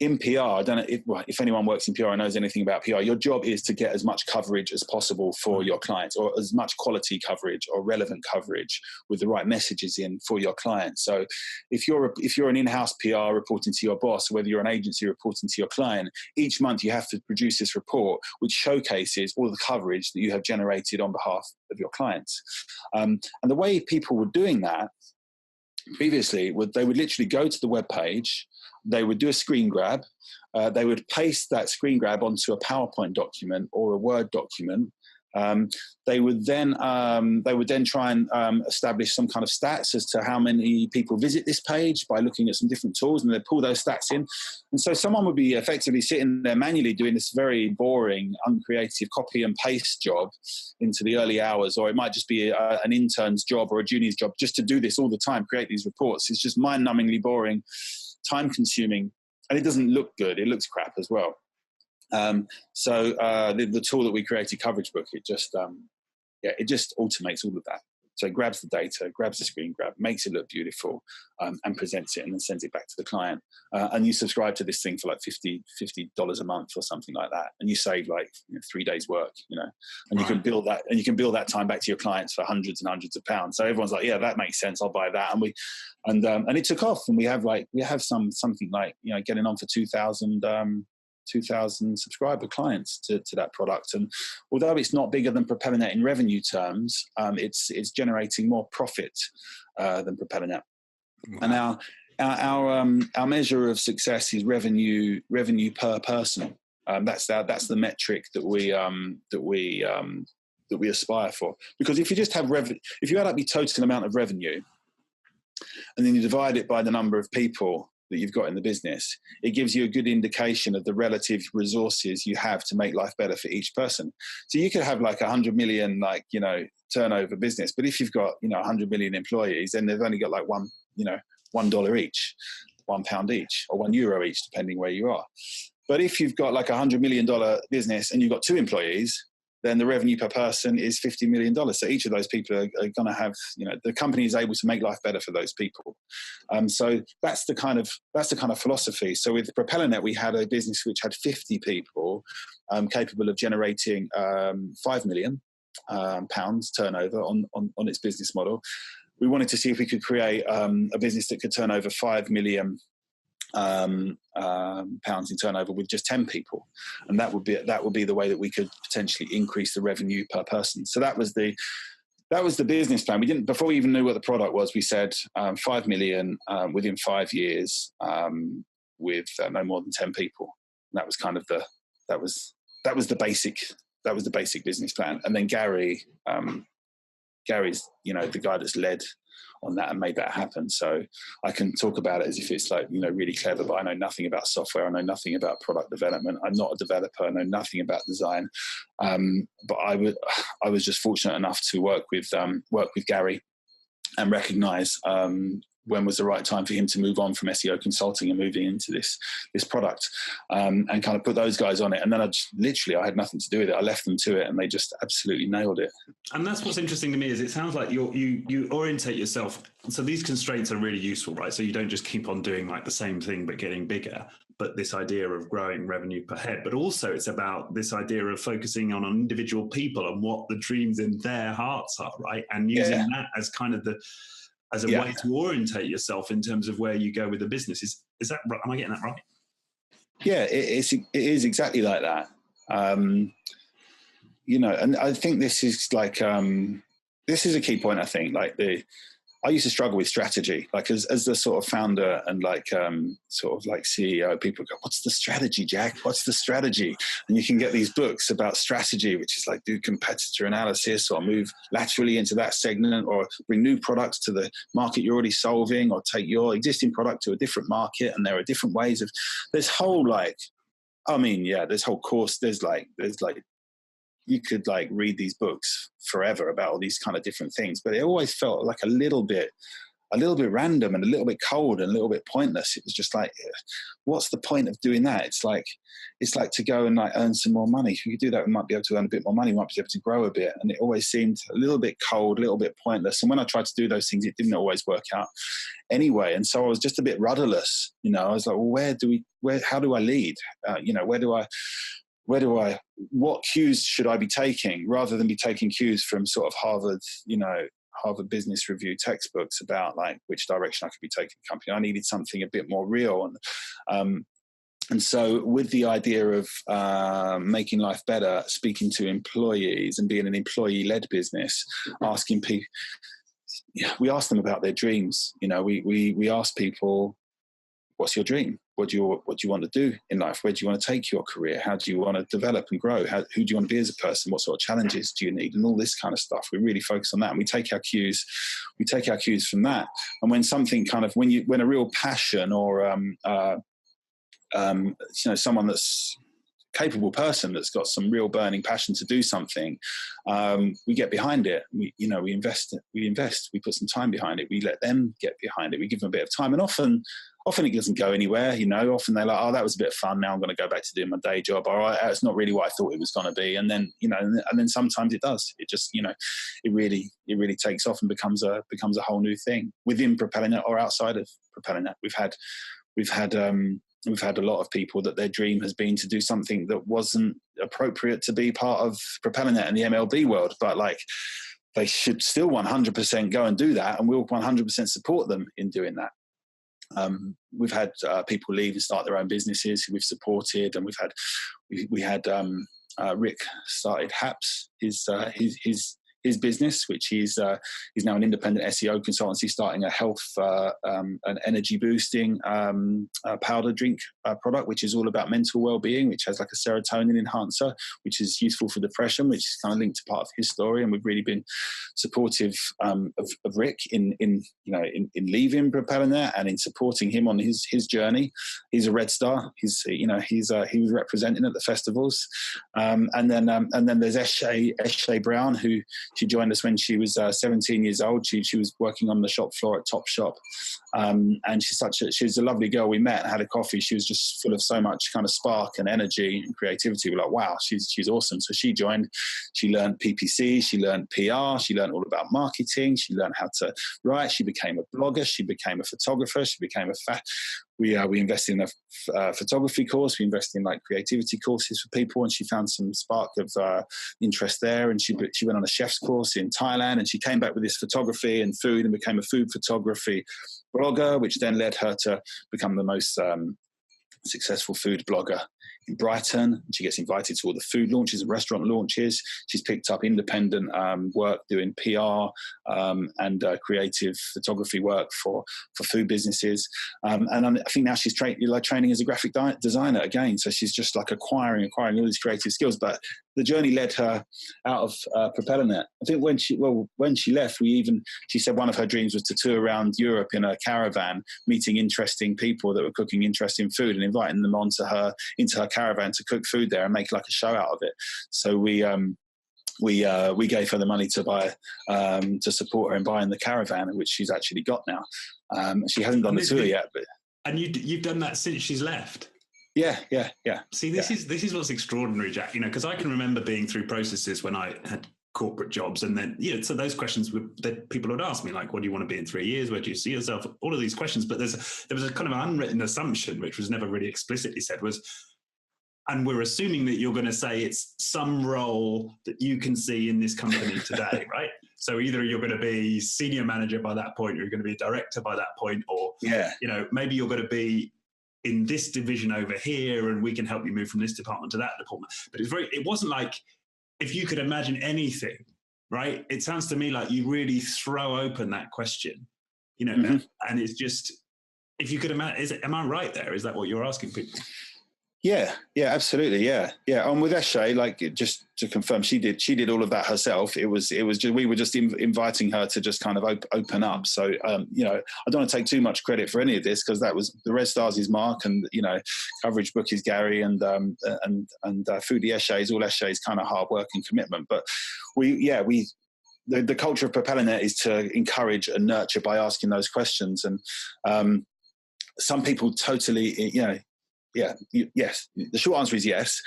In PR, I don't know if anyone works in PR and knows anything about PR, your job is to get as much coverage as possible for your clients, or as much quality coverage or relevant coverage with the right messages in for your clients. So if you're an in-house PR reporting to your boss, whether you're an agency reporting to your client, each month you have to produce this report which showcases all the coverage that you have generated on behalf of your clients. And the way people were doing that previously, they would literally go to the webpage, they would do a screen grab, they would paste that screen grab onto a PowerPoint document or a Word document. They would then try and establish some kind of stats as to how many people visit this page by looking at some different tools, and they'd pull those stats in. And so someone would be effectively sitting there manually doing this very boring, uncreative copy and paste job into the early hours, or it might just be an intern's job or a junior's job just to do this all the time, create these reports. It's just mind-numbingly boring, time-consuming, and it doesn't look good. It looks crap as well. So the tool that we created, Coverage Book, it just automates all of that. So it grabs the data, grabs the screen grab, makes it look beautiful, and presents it, and then sends it back to the client. And you subscribe to this thing for like $50 a month or something like that, and you save like 3 days' work, and right. You can bill that time back to your clients for hundreds and hundreds of pounds. So everyone's like, yeah, that makes sense. I'll buy that. And it took off, and we have something like getting on for 2,000 subscriber clients to that product. And although it's not bigger than Propellernet in revenue terms, it's generating more profit than Propellernet. Wow. And our measure of success is revenue per person. That's the metric that we aspire for. Because if you just have if you add up your total amount of revenue and then you divide it by the number of people that you've got in the business, it gives you a good indication of the relative resources you have to make life better for each person. So you could have like 100 million, turnover business, but if you've got, 100 million employees, then they've only got like $1 each. £1 each or €1 each, depending where you are. But if you've got like $100 million business and you've got 2 employees, then the revenue per person is $50 million. So each of those people are going to have, the company is able to make life better for those people. So that's the kind of philosophy. So with Propellernet, we had a business which had 50 people capable of generating £5 million pounds turnover on its business model. We wanted to see if we could create a business that could turn over 5 million pounds in turnover with just 10 people, and that would be the way that we could potentially increase the revenue per person. So that was the business plan. We didn't, before we even knew what the product was, we said 5 million within 5 years with no more than 10 people. And that was kind of the basic business plan. And then Gary's the guy that's led on that and made that happen. So I can talk about it as if it's like, really clever, but I know nothing about software. I know nothing about product development. I'm not a developer. I know nothing about design. But I was just fortunate enough to work with Gary and recognize when was the right time for him to move on from SEO consulting and moving into this product, and kind of put those guys on it. And then I had nothing to do with it. I left them to it and they just absolutely nailed it. And that's what's interesting to me is it sounds like you orientate yourself. So these constraints are really useful, right? So you don't just keep on doing like the same thing, but getting bigger, but this idea of growing revenue per head, but also it's about this idea of focusing on individual people and what the dreams in their hearts are, right? And using that as kind of as a way to orientate yourself in terms of where you go with the business. Is that right? Am I getting that right? Yeah, it is exactly like that. And I think this is like, this is a key point. I think I used to struggle with strategy, like as the sort of founder and sort of like CEO, people go, what's the strategy, Jack? What's the strategy? And you can get these books about strategy, which is like do competitor analysis or move laterally into that segment or bring new products to the market you're already solving or take your existing product to a different market. And there are different ways of this whole this whole course. There's you could like read these books forever about all these kind of different things, but it always felt like a little bit random and a little bit cold and a little bit pointless. It was just like, what's the point of doing that? It's like to go and like earn some more money. If you could do that, we might be able to earn a bit more money. We might be able to grow a bit. And it always seemed a little bit cold, a little bit pointless. And when I tried to do those things, it didn't always work out anyway. And so I was just a bit rudderless. I was like, well, how do I lead? What cues should I be taking rather than be taking cues from sort of Harvard Business Review textbooks about like which direction I could be taking the company. I needed something a bit more real. And so with the idea of making life better, speaking to employees and being an employee-led business, asking people, we asked them about their dreams. We asked people, what's your dream? What do you want to do in life? Where do you want to take your career? How do you want to develop and grow? Who do you want to be as a person? What sort of challenges do you need? And all this kind of stuff. We really focus on that, and we take our cues from that. And when something kind of when a real passion or someone that's capable person that's got some real burning passion to do something, we get behind it. We invest. We put some time behind it. We let them get behind it. We give them a bit of time, and often it doesn't go anywhere. Often they're like, oh, that was a bit of fun. Now I'm going to go back to doing my day job. Or it's not really what I thought it was going to be. And then and then sometimes it does. It just it really takes off and becomes a whole new thing within Propellernet or outside of Propellernet. We've had a lot of people that their dream has been to do something that wasn't appropriate to be part of Propellernet and the MLB world, but like they should still 100% go and do that, and we'll 100% support them in doing that. We've had people leave and start their own businesses who we've supported, and we had Rick started HAPS, his business, which he's now an independent SEO consultancy, starting a health and energy boosting powder drink product, which is all about mental well-being, which has like a serotonin enhancer, which is useful for depression, which is kind of linked to part of his story. And we've really been supportive of Rick in leaving Propellernet and in supporting him on his journey. He's a Red Star. He was representing at the festivals, and then there's Eshe Brown, who she joined us when she was 17 years old. She was working on the shop floor at Topshop, and she's a lovely girl. We met, had a coffee. She was just full of so much kind of spark and energy and creativity. We're like, wow, she's awesome. So she joined. She learned PPC. She learned PR. She learned all about marketing. She learned how to write. She became a blogger. She became a photographer. She became we invested in a photography course. We invested in like creativity courses for people, and she found some spark of interest there. And she went on a chef's course in Thailand, and she came back with this photography and food and became a food photography blogger, which then led her to become the most successful food blogger in Brighton. She gets invited to all the food launches and restaurant launches. She's picked up independent work doing PR and creative photography work for food businesses. And I think now she's training as a graphic designer again. So she's just like acquiring all these creative skills. But the journey led her out of Propellernet. I think when she left, she said one of her dreams was to tour around Europe in a caravan, meeting interesting people that were cooking interesting food and inviting them into her caravan to cook food there and make like a show out of it. So we gave her the money to buy to support her in buying the caravan, which she's actually got now. She hasn't done the tour yet, but you've done that since she's left. Yeah. See, this is what's extraordinary, Jack. Because I can remember being through processes when I had corporate jobs, and then so those questions that people would ask me, like, what do you want to be in 3 years? Where do you see yourself? All of these questions, but there was a kind of unwritten assumption, which was never really explicitly said, and we're assuming that you're going to say it's some role that you can see in this company today, right? So either you're going to be senior manager by that point, or you're going to be director by that point, or maybe you're going to be in this division over here, and we can help you move from this department to that department. But it wasn't like, if you could imagine anything, right? It sounds to me like you really throw open that question, and it's just, if you could imagine, am I right there? Is that what you're asking people? Yeah, absolutely. Yeah. And with Eshe, like, just to confirm, she did all of that herself. It was just, we were just inviting her to just kind of open up. So, I don't want to take too much credit for any of this, because that was the Red Stars is Mark, and, Coverage Book is Gary, and Foodie Eshe is all Eshe's kind of hard work and commitment. But the culture of Propellernet is to encourage and nurture by asking those questions. And some people totally, yes. The short answer is yes.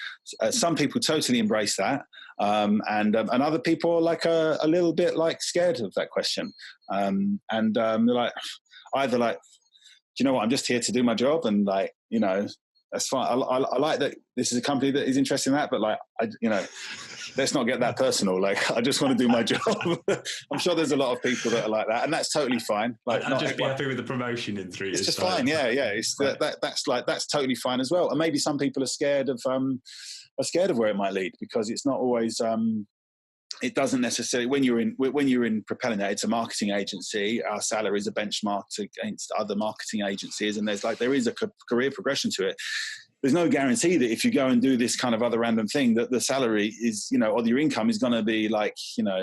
Some people totally embrace that, and other people are like a little bit like scared of that question, and they're like, either like, do you know what? I'm just here to do my job, and like, that's fine. I like that this is a company that is interested in that, but like, let's not get that personal. Like, I just want to do my job. I'm sure there's a lot of people that are like that, and that's totally fine. Like, I'll just be happy with the promotion in 3 years. It's just fine. Yeah. It's that's totally fine as well. And maybe some people are scared of where it might lead, because it's not always. It doesn't necessarily, when you're in Propellernet, it's a marketing agency. Our salaries are benchmarked against other marketing agencies, and there is a career progression to it. There's no guarantee that if you go and do this kind of other random thing, that the salary is, or your income is going to be like,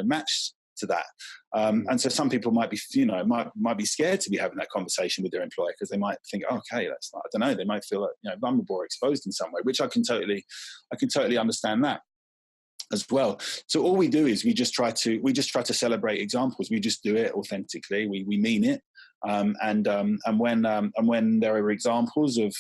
matched to that. And so some people might be, might be scared to be having that conversation with their employer, because they might think, okay, that's not, I don't know, they might feel vulnerable or exposed in some way, which I can totally understand that as well. So all we do is we just try to celebrate examples. We just do it authentically. We mean it. And when there are examples of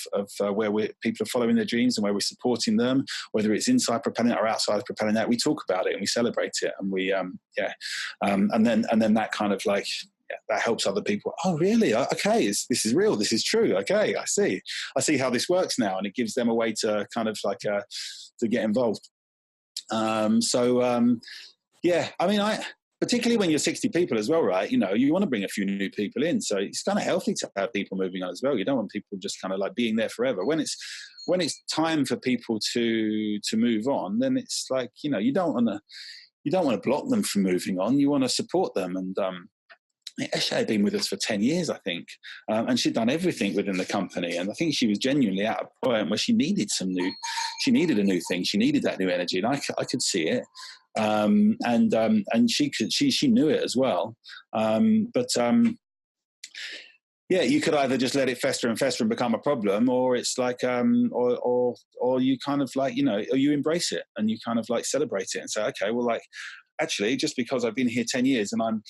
where people are following their dreams and where we're supporting them, whether it's inside Propellernet or outside of Propellernet, we talk about it and we celebrate it, and we and then that kind of like, that helps other people. Oh, really? Okay, this is real. This is true. Okay, I see how this works now, and it gives them a way to kind of like to get involved. I mean, particularly when you're 60 people as well, right? You want to bring a few new people in. So it's kind of healthy to have people moving on as well. You don't want people just kind of like being there forever. When it's time for people to move on, then it's like, you don't want to block them from moving on. You want to support them. And Eshe had been with us for 10 years, I think, and she'd done everything within the company. And I think she was genuinely at a point where she needed a new thing. She needed that new energy, and I could see it. And she knew it as well. Yeah, you could either just let it fester and fester and become a problem, or it's like, or you kind of like, or you embrace it and you kind of like celebrate it and say, okay, well, like, actually, just because I've been here 10 years and I'm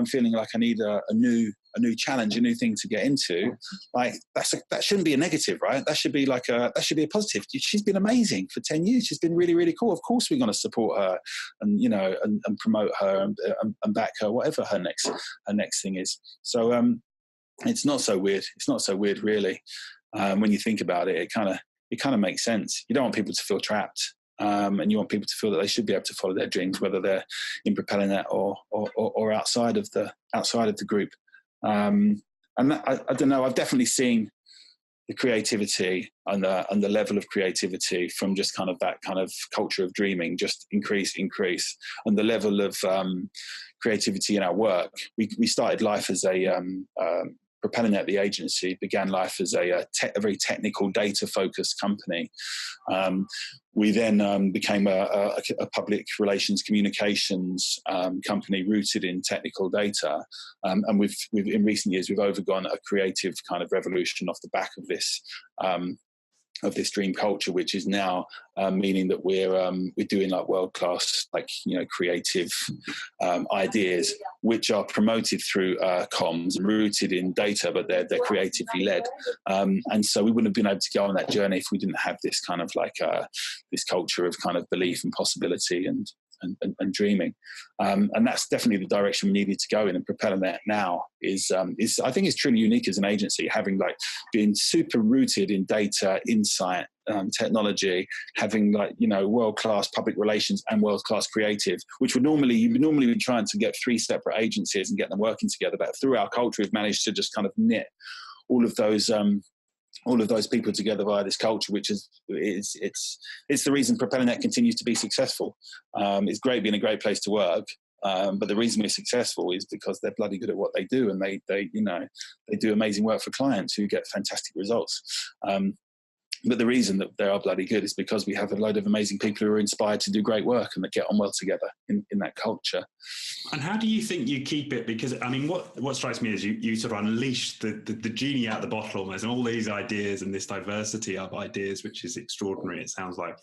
feeling like I need a new challenge, a new thing to get into, like that shouldn't be a negative, right? That should be a positive. She's been amazing for 10 years. She's been really, really cool. Of course, we're going to support her and and promote her and back her, whatever her next thing is. So it's not so weird. It's not so weird, really. When you think about it, it kind of makes sense. You don't want people to feel trapped. And you want people to feel that they should be able to follow their dreams, whether they're in Propellernet or outside of the group. And I don't know. I've definitely seen the creativity and the level of creativity from just kind of that kind of culture of dreaming just increase, and the level of creativity in our work. We started life as a Propellernet, the agency, began life as a very technical, data-focused company. We then became a public relations communications company rooted in technical data. And we've in recent years, we've overgone a creative kind of revolution off the back of this dream culture, which is now meaning that we're doing like world-class, like, creative ideas, which are promoted through comms and rooted in data, but they're creatively led. And so we wouldn't have been able to go on that journey if we didn't have this kind of like this culture of kind of belief and possibility and dreaming. And that's definitely the direction we needed to go in. And Propellernet now is I think it's truly unique as an agency, having like been super rooted in data, insight, technology, having like, world-class public relations and world-class creative, which you'd normally be trying to get 3 separate agencies and get them working together. But through our culture, we've managed to just kind of knit all of those people together via this culture, which is it's the reason Propellernet continues to be successful. It's great being a great place to work, but the reason we're successful is because they're bloody good at what they do, and they do amazing work for clients who get fantastic results. But the reason that they are bloody good is because we have a load of amazing people who are inspired to do great work and that get on well together in that culture. And how do you think you keep it? Because, I mean, what strikes me is you sort of unleash the genie out of the bottle almost, and all these ideas and this diversity of ideas, which is extraordinary. It sounds like,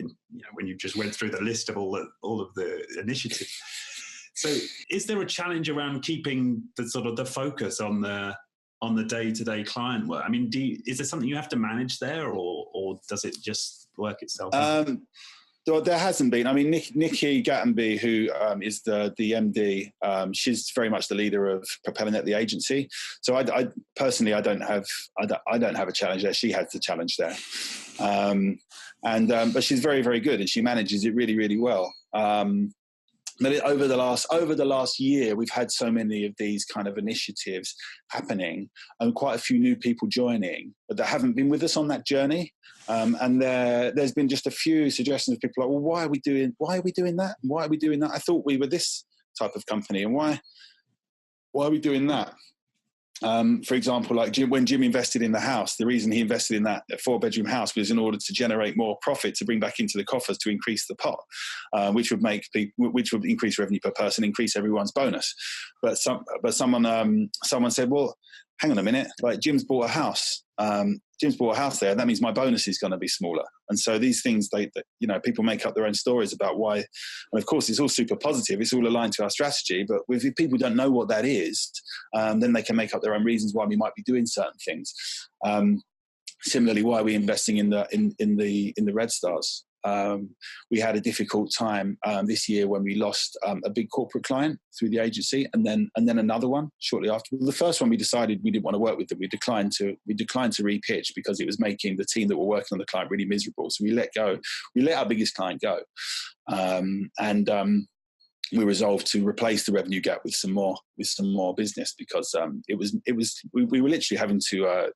when you just went through the list of all of the initiatives. So is there a challenge around keeping the sort of the focus on the day-to-day client work? I mean, is there something you have to manage there, or does it just work itself? There hasn't been. I mean, Nikki Gattenby, who is the MD, she's very much the leader of Propellernet, the agency. So I personally, I don't have a challenge there. She has the challenge there, but she's very, very good, and she manages it really, really well. But over the last year, we've had so many of these kind of initiatives happening, and quite a few new people joining that haven't been with us on that journey. And there's been just a few suggestions of people like, well, why are we doing that? Why are we doing that? I thought we were this type of company, and why are we doing that? For example, like when Jim invested in the house, the reason he invested in that 4-bedroom house was in order to generate more profit to bring back into the coffers to increase the pot, which would increase revenue per person, increase everyone's bonus. But someone said, well, hang on a minute, like Jim's bought a house. There. That means my bonus is going to be smaller. And so these things, people make up their own stories about why. And of course, it's all super positive. It's all aligned to our strategy. But if people don't know what that is, then they can make up their own reasons why we might be doing certain things. Similarly, why are we investing in the Red Stars? We had a difficult time this year when we lost a big corporate client through the agency, and then another one shortly after. The first one, we decided we didn't want to work with them. We declined to repitch because it was making the team that were working on the client really miserable. So we let our biggest client go, we resolved to replace the revenue gap with some more business, because we were literally having to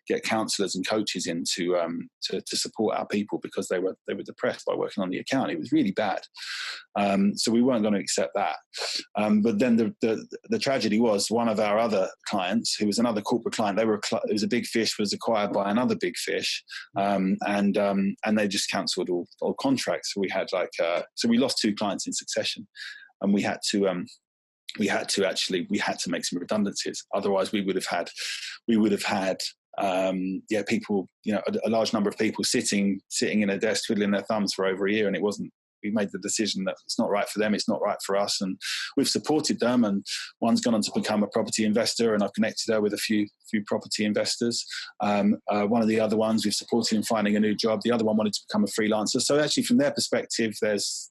get counsellors and coaches in to support our people, because they were depressed by working on the account. It was really bad, so we weren't going to accept that. But then the tragedy was, one of our other clients, who was another corporate client, it was a big fish, was acquired by another big fish, and they just cancelled all contracts. So we had so we lost 2 clients in succession. And we had to make some redundancies. Otherwise, we would have had people, a large number of people sitting in a desk twiddling their thumbs for over a year, and we made the decision that it's not right for them, it's not right for us, and we've supported them. And one's gone on to become a property investor, and I've connected her with a few property investors. One of the other ones we've supported in finding a new job. The other one wanted to become a freelancer. So actually, from their perspective, there's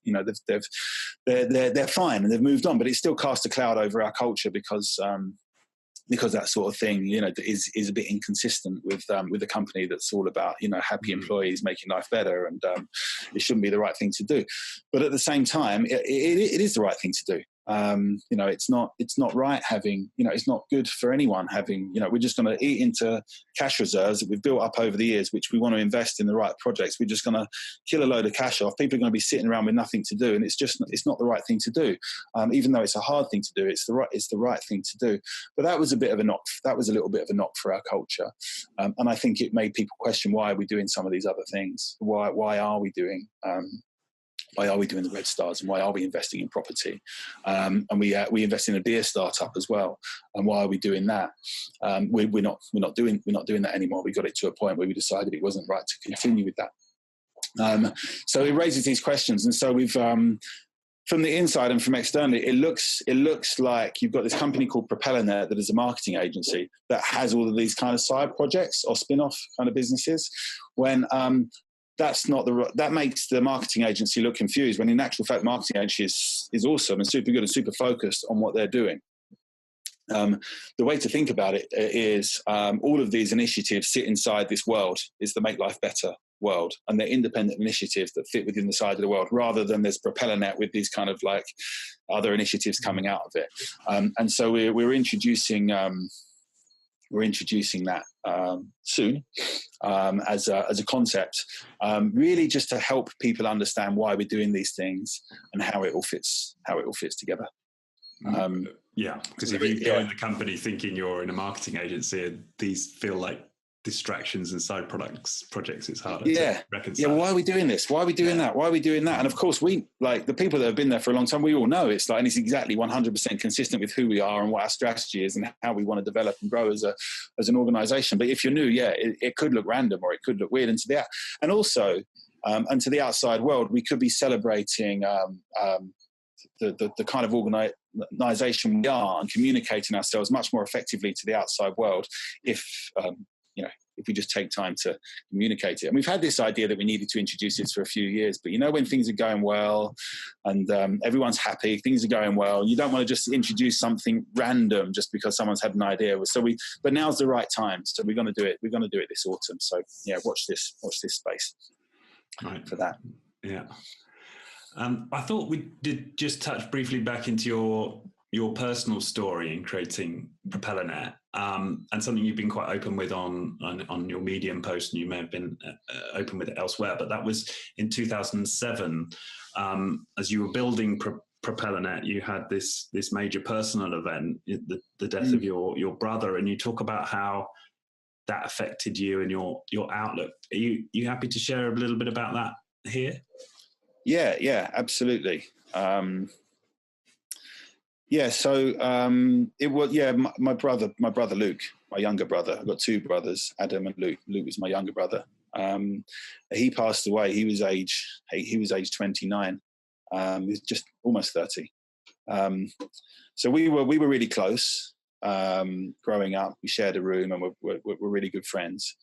they're fine and they've moved on, but it still casts a cloud over our culture, because that sort of thing, is a bit inconsistent with a company that's all about, happy employees making life better, and it shouldn't be the right thing to do. But at the same time, it is the right thing to do. It's not right having, it's not good for anyone having, we're just going to eat into cash reserves that we've built up over the years, which we want to invest in the right projects. We're just going to kill a load of cash off. People are going to be sitting around with nothing to do, and it's not the right thing to do. Even though it's a hard thing to do, it's the right thing to do. But that was a bit of a knock. That was a little bit of a knock for our culture, and I think it made people question, why are we doing some of these other things? Why are we doing the Red Stars, and why are we investing in property? And we invest in a beer startup as well. And why are we doing that? We're not doing that anymore. We got it to a point where we decided it wasn't right to continue with that. So it raises these questions, and so we've. From the inside and from externally, it looks like you've got this company called Propellernet that is a marketing agency that has all of these kind of side projects or spin-off kind of businesses. When that makes the marketing agency look confused, when in actual fact, marketing agency is awesome and super good and super focused on what they're doing. The way to think about it is all of these initiatives sit inside this world, is the Make Life Better world, and they're independent initiatives that fit within the side of the world, rather than there's Propellernet with these kind of like other initiatives coming out of it. And so we're introducing that soon as a concept, really just to help people understand why we're doing these things and how it all fits together. Because if you go in the company thinking you're in a marketing agency and these feel like distractions and side projects, it's harder to reconcile. Well, why are we doing this? Why are we doing that? Why are we doing that? And of course, we, like the people that have been there for a long time, we all know it's like, and it's exactly 100% consistent with who we are and what our strategy is and how we want to develop and grow as an organization. But if you're new, it could look random, or it could look weird. And to the outside world, we could be celebrating the kind of organization we are and communicating ourselves much more effectively to the outside world if we just take time to communicate it. And we've had this idea that we needed to introduce this for a few years, but when things are going well and everyone's happy, things are going well, you don't want to just introduce something random just because someone's had an idea. But now's the right time. So we're going to do it. We're going to do it this autumn. So watch this space for that. Yeah. I thought we did just touch briefly back into your personal story in creating Propellernet, and something you've been quite open with on your Medium post, and you may have been open with it elsewhere, but that was in 2007. As you were building Propellernet, you had this major personal event, the death of your brother, and you talk about how that affected you and your outlook. Are you happy to share a little bit about that here? Yeah, absolutely. So it was, my brother Luke, my younger brother. I've got 2 brothers, Adam and Luke. Luke was my younger brother. He passed away. He was age 29. He was just almost 30. So we were really close growing up. We shared a room, and we're really good friends.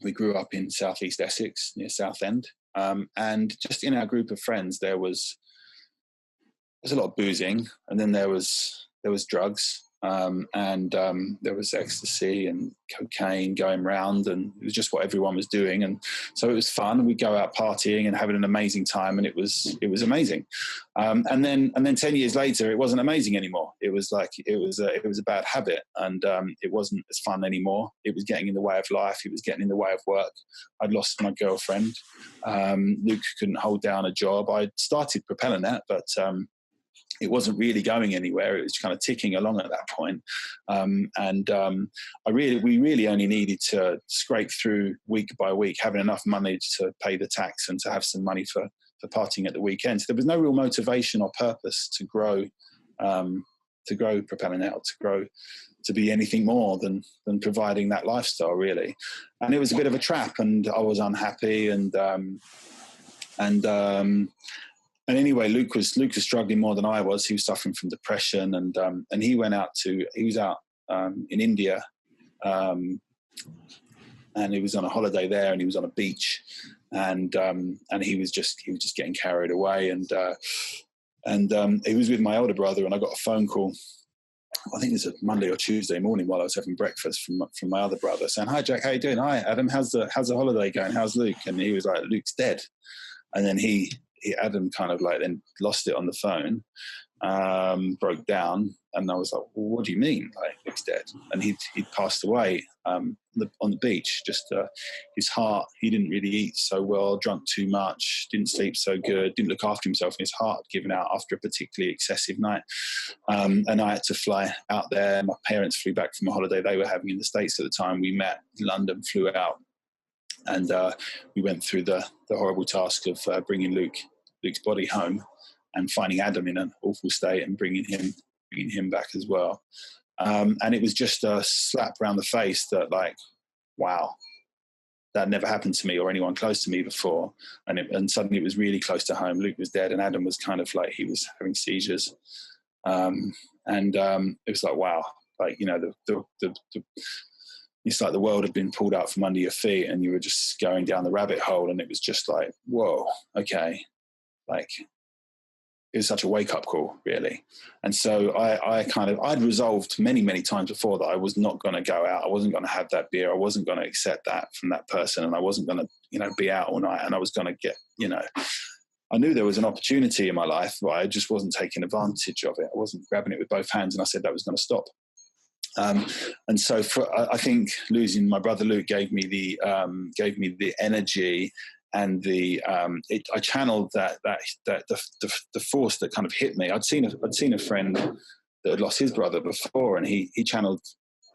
We grew up in southeast Essex near Southend, and just in our group of friends there's a lot of boozing, and then there was drugs, There was ecstasy and cocaine going round, and it was just what everyone was doing. And so it was fun. We'd go out partying and having an amazing time, and it was amazing. And then 10 years later, it wasn't amazing anymore. It was a bad habit, and it wasn't as fun anymore. It was getting in the way of life. It was getting in the way of work. I'd lost my girlfriend. Luke couldn't hold down a job. I'd started Propellernet, but it wasn't really going anywhere. It was kind of ticking along at that point. We really only needed to scrape through week by week, having enough money to pay the tax and to have some money for partying at the weekends. There was no real motivation or purpose to grow Propellernet, to be anything more than providing that lifestyle, really. And it was a bit of a trap, and I was unhappy, and anyway, Luke was struggling more than I was. He was suffering from depression, and he was out in India, and he was on a holiday there, and he was on a beach, and he was just getting carried away, and he was with my older brother, and I got a phone call. I think it was a Monday or Tuesday morning while I was having breakfast from my other brother, saying, "Hi Jack, how you doing? Hi Adam, how's the holiday going? How's Luke?" And he was like, "Luke's dead." And then Adam kind of like then lost it on the phone, broke down, and I was like, "Well, what do you mean? Like, Luke's dead?" And he'd passed away on the beach. Just his heart. He didn't really eat so well, drunk too much, didn't sleep so good, didn't look after himself, and his heart had given out after a particularly excessive night. And I had to fly out there. My parents flew back from a holiday they were having in the States at the time. We met in London, flew out, and we went through the horrible task of bringing Luke's body home and finding Adam in an awful state and bringing him back as well. And it was just a slap around the face that, like, wow, that never happened to me or anyone close to me before. And suddenly it was really close to home. Luke was dead, and Adam was kind of like, he was having seizures. It was like, wow, like, you know, it's like the world had been pulled out from under your feet, and you were just going down the rabbit hole. And it was just like, whoa, okay. Like, it was such a wake-up call, really. And so I'd resolved many times before that I was not going to go out. I wasn't going to have that beer. I wasn't going to accept that from that person. And I wasn't going to, you know, be out all night. And I was going to get, you know, I knew there was an opportunity in my life, but I just wasn't taking advantage of it. I wasn't grabbing it with both hands. And I said that was going to stop. And so I think losing my brother Luke gave me the energy and I channeled the force that kind of hit me. I'd seen a friend that had lost his brother before, and he channeled,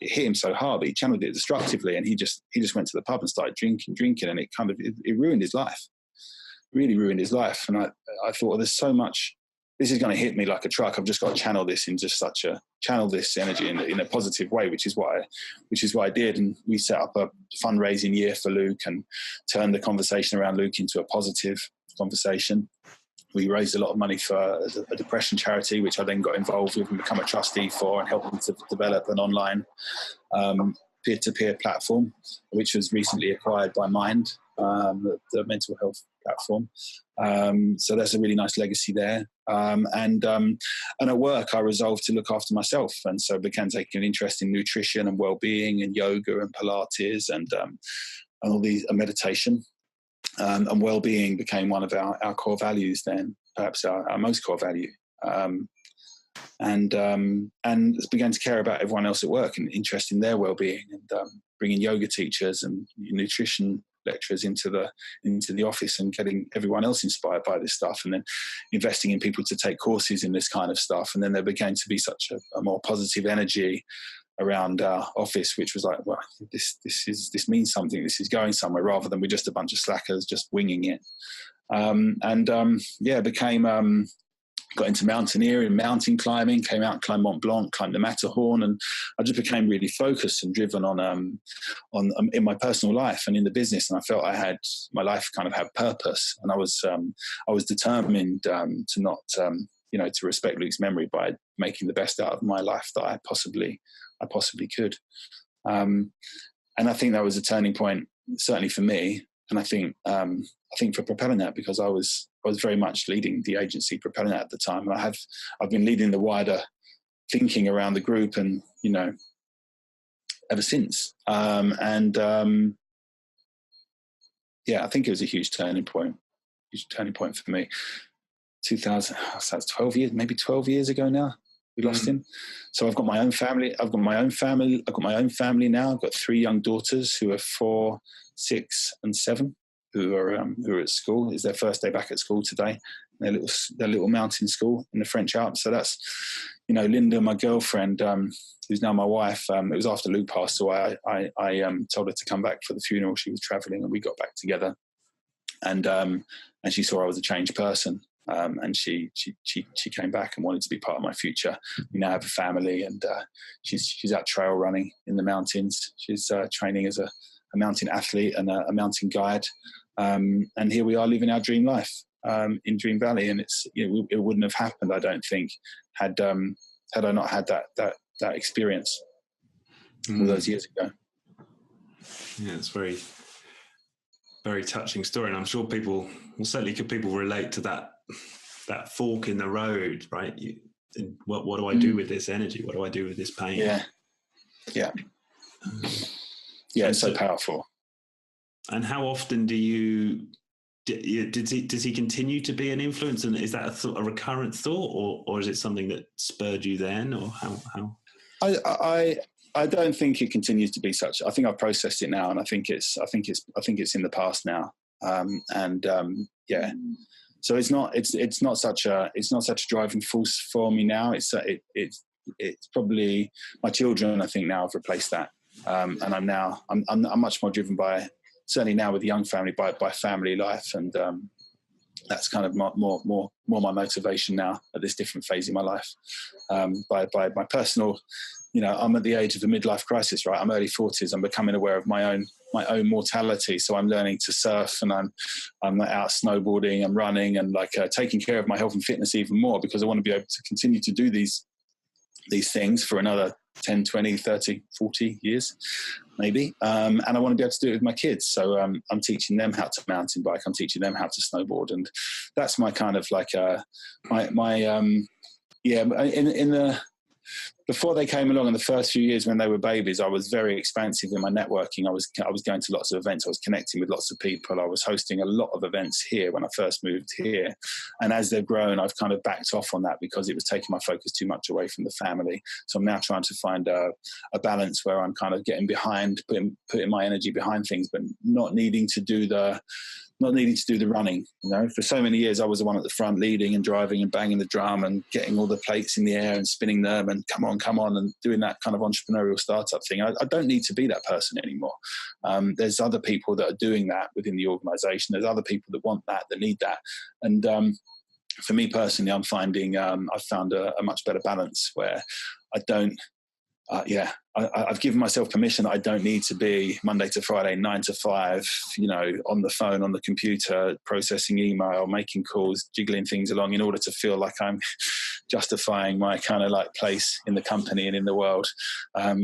it hit him so hard, but he channeled it destructively, and he just went to the pub and started drinking, and it ruined his life, really ruined his life. And I thought, well, there's so much. This is going to hit me like a truck. I've just got to channel this channel this energy in a positive way, which is what I did. And we set up a fundraising year for Luke and turned the conversation around Luke into a positive conversation. We raised a lot of money for a depression charity, which I then got involved with and become a trustee for, and helped them to develop an online peer-to-peer platform, which was recently acquired by Mind, the mental health platform. So that's a really nice legacy there. And at work, I resolved to look after myself, and so began taking an interest in nutrition and well-being and yoga and Pilates and all these meditation. And well-being became one of our core values then, perhaps our most core value. And began to care about everyone else at work and interest in their well-being, and bringing yoga teachers and nutrition lecturers into the office and getting everyone else inspired by this stuff, and then investing in people to take courses in this kind of stuff. And then there began to be such a more positive energy around our office, which was like, well, this means something. This is going somewhere, rather than we're just a bunch of slackers just winging it. Got into mountaineering, mountain climbing, came out and climbed Mont Blanc, climbed the Matterhorn, and I just became really focused and driven on in my personal life and in the business. And I felt my life kind of had purpose, and I was determined to not to respect Luke's memory by making the best out of my life that I possibly could. And I think that was a turning point, certainly for me. And I think for Propellernet, because I was very much leading the agency Propellernet at the time, and I've been leading the wider thinking around the group, and ever since. Yeah, I think it was a huge turning point for me. 2000, so that's 12 years, maybe 12 years ago now. We lost him. So I've got my own family. I've got my own family now. I've got 3 young daughters who are 4, 6, and 7, who are at school. It's their first day back at school today. Their little mountain school in the French Alps. So that's, Linda, my girlfriend, who's now my wife. It was after Luke passed away. I told her to come back for the funeral. She was traveling, and we got back together. And she saw I was a changed person. And she came back and wanted to be part of my future. We now have a family, and she's out trail running in the mountains. She's training as a mountain athlete and a mountain guide. And here we are living our dream life in Dream Valley. And it's it wouldn't have happened, I don't think, had I not had that experience all those years ago. Yeah, it's very, very touching story, and I'm sure people relate to that fork in the road, right? What do I do with this energy? What do I do with this pain? Yeah. It's so powerful. And how often does he continue to be an influence? And is that a recurrent thought, or is it something that spurred you then, or how? I don't think it continues to be such. I think I've processed it now, and I think it's in the past now. So it's not such a driving force for me now. It's probably my children, I think, now have replaced that. And I'm much more driven by, certainly now with the young family, by family life, and that's kind of more my motivation now at this different phase in my life. By my personal, I'm at the age of the midlife crisis, right? I'm early 40s. I'm becoming aware of my own mortality. So I'm learning to surf, and I'm out snowboarding, I'm running, and taking care of my health and fitness even more, because I want to be able to continue to do these things for another 10, 20, 30, 40 years, maybe. And I want to be able to do it with my kids. So I'm teaching them how to mountain bike. I'm teaching them how to snowboard. And that's my kind of before they came along in the first few years when they were babies, I was very expansive in my networking. I was going to lots of events. I was connecting with lots of people. I was hosting a lot of events here when I first moved here. And as they've grown, I've kind of backed off on that because it was taking my focus too much away from the family. So I'm now trying to find a balance where I'm kind of getting behind, putting my energy behind things, but not needing to do the running. For so many years I was the one at the front, leading and driving and banging the drum and getting all the plates in the air and spinning them and come on, and doing that kind of entrepreneurial startup thing. I don't need to be that person anymore. There's other people that are doing that within the organization. There's other people that want that need that. And for me personally, I'm finding I've found a much better balance where I don't I've given myself permission that I don't need to be Monday to Friday, 9 to 5, on the phone, on the computer, processing email, making calls, jiggling things along in order to feel like I'm justifying my kind of place in the company and in the world,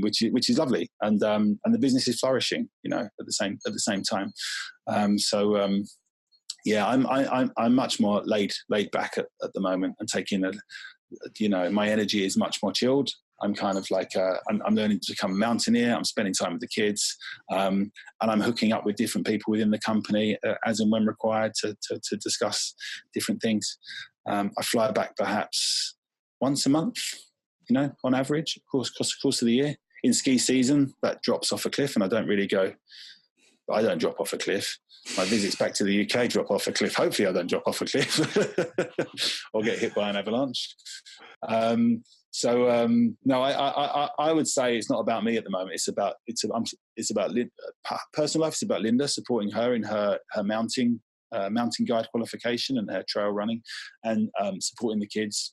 which is lovely. And the business is flourishing, at the same time. I'm much more laid back at the moment, and taking my energy is much more chilled. I'm kind of I'm learning to become a mountaineer. I'm spending time with the kids, and I'm hooking up with different people within the company as and when required to discuss different things. I fly back perhaps once a month, on average, of course of the year. In ski season, that drops off a cliff, and I don't drop off a cliff. My visits back to the UK drop off a cliff. Hopefully I don't drop off a cliff or get hit by an avalanche. No, I would say it's not about me at the moment. It's about personal life. It's about Linda, supporting her in her mountain guide qualification and her trail running, and supporting the kids.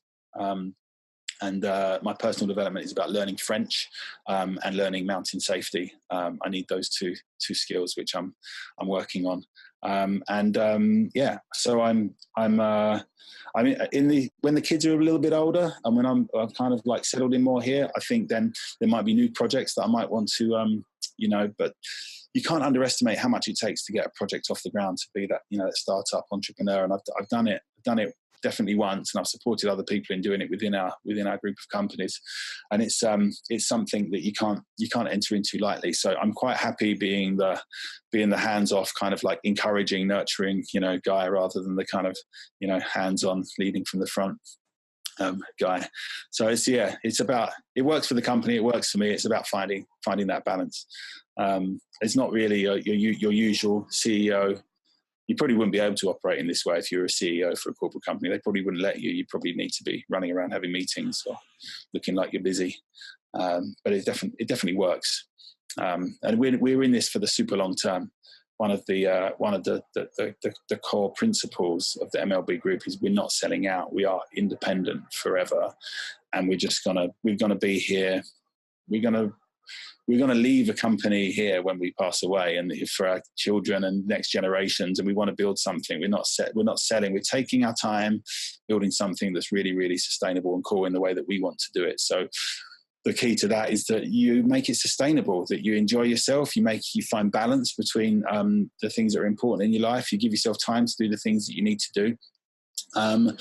And my personal development is about learning French and learning mountain safety. I need those two skills, which I'm working on. So when the kids are a little bit older, and when I've kind of settled in more here, I think then there might be new projects that I might want to, but you can't underestimate how much it takes to get a project off the ground, to be that, that startup entrepreneur. And I've done it definitely once, and I've supported other people in doing it within our group of companies, and it's something that you can't enter into lightly. So I'm quite happy being the hands-off kind of like encouraging, nurturing, guy, rather than the kind of hands-on leading from the front guy. So it's about, it works for the company, it works for me. It's about finding that balance. It's not really your usual CEO. You probably wouldn't be able to operate in this way if you're a CEO for a corporate company. They probably wouldn't let you. You probably need to be running around having meetings or looking like you're busy. But it definitely works. And we're in this for the super long term. One of the core principles of the MLB group is we're not selling out. We are independent forever, and we're gonna be here. We're gonna leave a company here when we pass away, and for our children and next generations. And we want to build something. We're not selling. We're taking our time, building something that's really, really sustainable and cool in the way that we want to do it. So the key to that is that you make it sustainable, that you enjoy yourself, you find balance between the things that are important in your life. You give yourself time to do the things that you need to do. And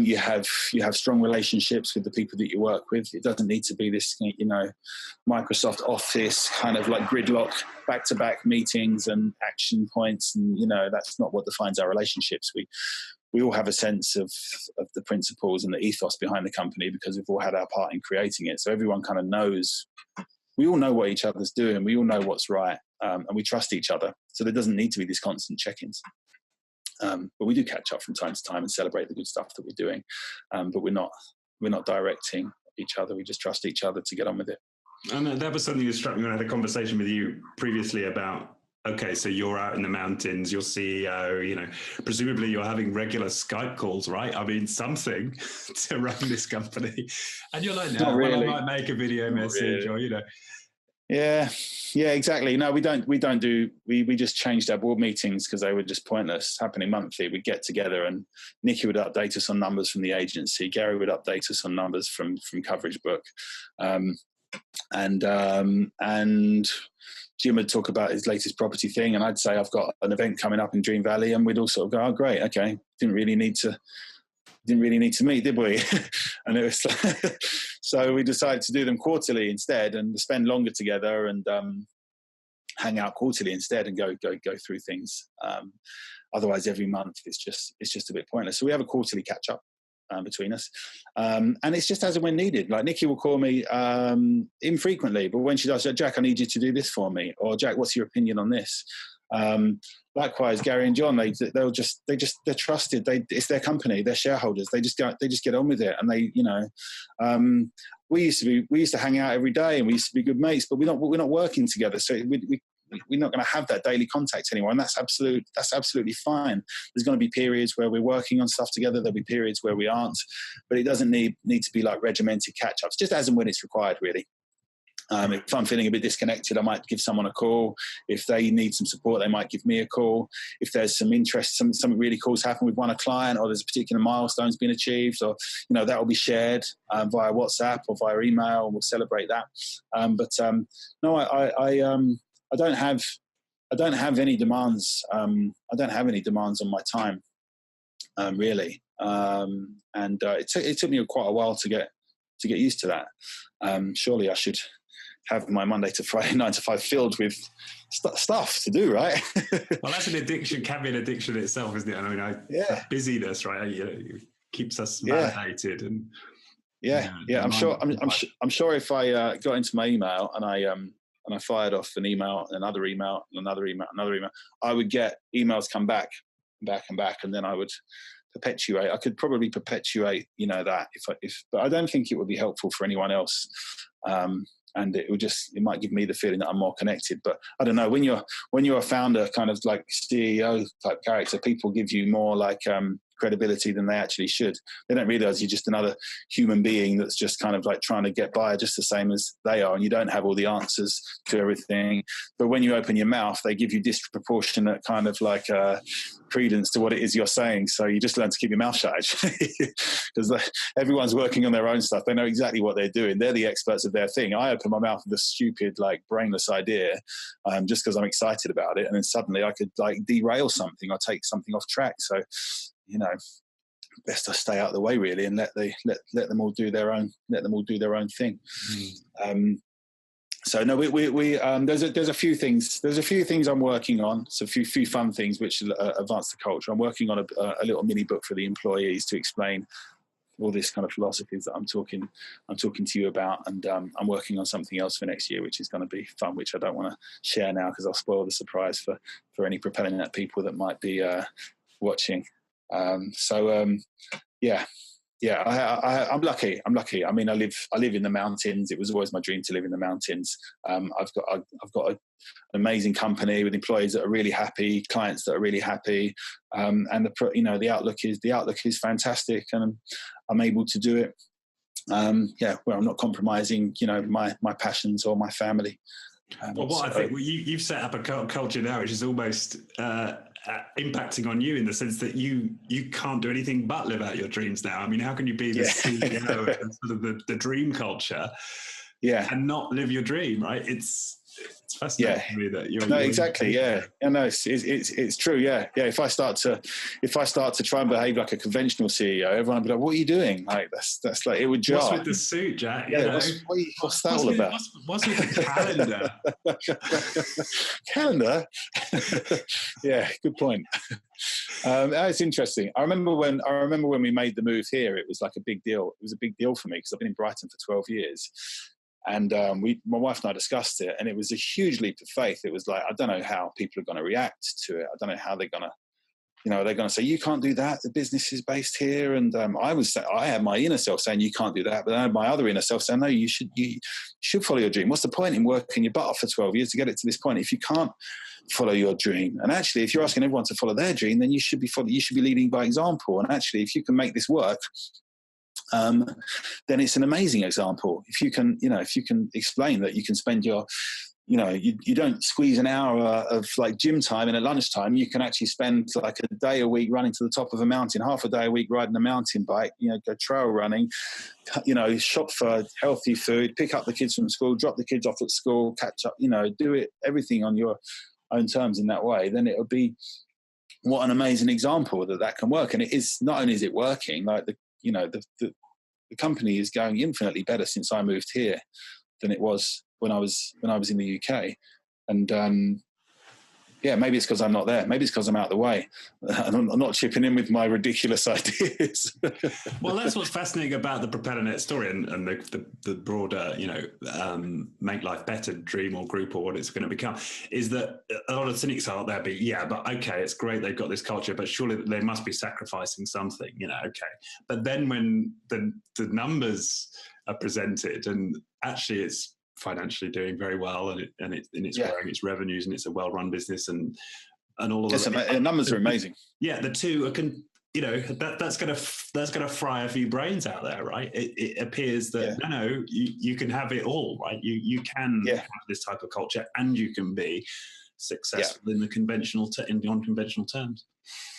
you have strong relationships with the people that you work with. It doesn't need to be this, Microsoft Office kind of like gridlock, back-to-back meetings and action points. And, that's not what defines our relationships. We all have a sense of the principles and the ethos behind the company because we've all had our part in creating it. So everyone kind of knows, we all know what each other's doing. We all know what's right. And we trust each other. So there doesn't need to be this constant check-ins. But we do catch up from time to time and celebrate the good stuff that we're doing. But we're not directing each other. We just trust each other to get on with it. And that was something that struck me when I had a conversation with you previously about, okay, so you're out in the mountains, you're CEO, presumably you're having regular Skype calls, right? I mean, something to run this company. And you're like, no, really. I might make a video message really. Or, Yeah, exactly. No, we just changed our board meetings because they were just pointless, happening monthly. We'd get together and Nikki would update us on numbers from the agency. Gary would update us on numbers from Coverage Book. And Jim would talk about his latest property thing. And I'd say, I've got an event coming up in Dream Valley. And we'd all sort of go, oh, great. Okay. Didn't really need to meet, did we? And it was so we decided to do them quarterly instead and spend longer together and hang out quarterly instead and go through things. Otherwise, every month it's just a bit pointless. So we have a quarterly catch up between us, and it's just as and when needed. Like Nikki will call me infrequently, but when she does, Jack, I need you to do this for me, or Jack, what's your opinion on this? Likewise, Gary and John, they're trusted. It's their company, they're shareholders. They just get on with it. And we used to hang out every day and we used to be good mates, but we're not working together. So we're not going to have that daily contact anymore. And that's absolutely fine. There's going to be periods where we're working on stuff together. There'll be periods where we aren't, but it doesn't need to be like regimented catch ups, just as and when it's required, really. If I'm feeling a bit disconnected, I might give someone a call. If they need some support, they might give me a call. If there's some interest, something really cool's happened with a client, or there's a particular milestone's been achieved, or that will be shared via WhatsApp or via email, and we'll celebrate that. No, I don't have any demands. I don't have any demands on my time, really. It took me quite a while to get used to that. Surely I should have my Monday to Friday 9 to 5 filled with stuff to do, right? Well, that's an addiction, can be an addiction itself, isn't it? I mean, busyness, right? It keeps us validated and. I'm sure if I got into my email and I fired off an email, another email, another email, I would get emails come back, and then I would perpetuate. I could probably perpetuate, that but I don't think it would be helpful for anyone else. And it might give me the feeling that I'm more connected. But I don't know, when you're a founder, kind of like CEO type character, people give you more like credibility than they actually should. They don't realize you're just another human being that's just kind of like trying to get by just the same as they are, and you don't have all the answers to everything. But when you open your mouth, they give you disproportionate kind of like credence to what it is you're saying. So you just learn to keep your mouth shut, actually, because everyone's working on their own stuff. They know exactly what they're doing. They're the experts of their thing. I open my mouth with a stupid, like brainless idea just because I'm excited about it, and then suddenly I could like derail something or take something off track. So best I stay out of the way really, and let them all do their own thing. So no, we there's a few things I'm working on. So a few fun things which advance the culture. I'm working on a little mini book for the employees to explain all this kind of philosophies that I'm talking to you about, and I'm working on something else for next year, which is going to be fun, which I don't want to share now because I'll spoil the surprise for any Propellernet people that might be watching. Yeah, I'm lucky. I mean, I live in the mountains. It was always my dream to live in the mountains. I've got an amazing company with employees that are really happy, clients that are really happy, and the outlook is fantastic, and I'm able to do it. Where I'm not compromising, my passions or my family. I think you've set up a culture now, which is almost impacting on you in the sense that you can't do anything but live out your dreams now. I mean, how can you be the CEO of sort of the dream culture, and not live your dream? Right? It's fascinating to me that you're. No, exactly. Yeah. No, it's true. Yeah. If I start to try and behave like a conventional CEO, everyone will be like, "What are you doing?" Like that's like it would jar. What's with the suit, Jack? Yeah. What's that all about? What's with the calendar? Calendar. Yeah. Good point. It's interesting. I remember when we made the move here, it was like a big deal. It was a big deal for me because I've been in Brighton for 12 years. And my wife and I discussed it, and it was a huge leap of faith. It was like, I don't know how people are going to react to it. I don't know how they're going to, they're going to say, you can't do that. The business is based here. And I had my inner self saying, you can't do that. But I had my other inner self saying, no, you should follow your dream. What's the point in working your butt off for 12 years to get it to this point if you can't follow your dream? And actually, if you're asking everyone to follow their dream, then you should be leading by example. And actually, if you can make this work, then it's an amazing example. If you can explain that you can spend your, you don't squeeze an hour of like gym time in at lunchtime. You can actually spend like a day a week running to the top of a mountain, half a day a week riding a mountain bike, go trail running, shop for healthy food, pick up the kids from school, drop the kids off at school, catch up, do everything on your own terms in that way. Then it would be, what an amazing example that can work. And it is, not only is it working, like the company is going infinitely better since I moved here than it was when I was in the UK. And maybe it's because I'm not there. Maybe it's because I'm out of the way and I'm not chipping in with my ridiculous ideas. Well, that's what's fascinating about the Propellernet story and the broader, make life better dream or group or what it's going to become, is that a lot of cynics are out there, but okay, it's great they've got this culture, but surely they must be sacrificing something, okay. But then when the numbers are presented and actually it's financially doing very well and it's growing its revenues and it's a well-run business and all of that. The numbers are amazing. Yeah, the two are that's going to fry a few brains out there, right? It appears that you can have it all, right? You can have this type of culture and you can be successful in the in non-conventional terms.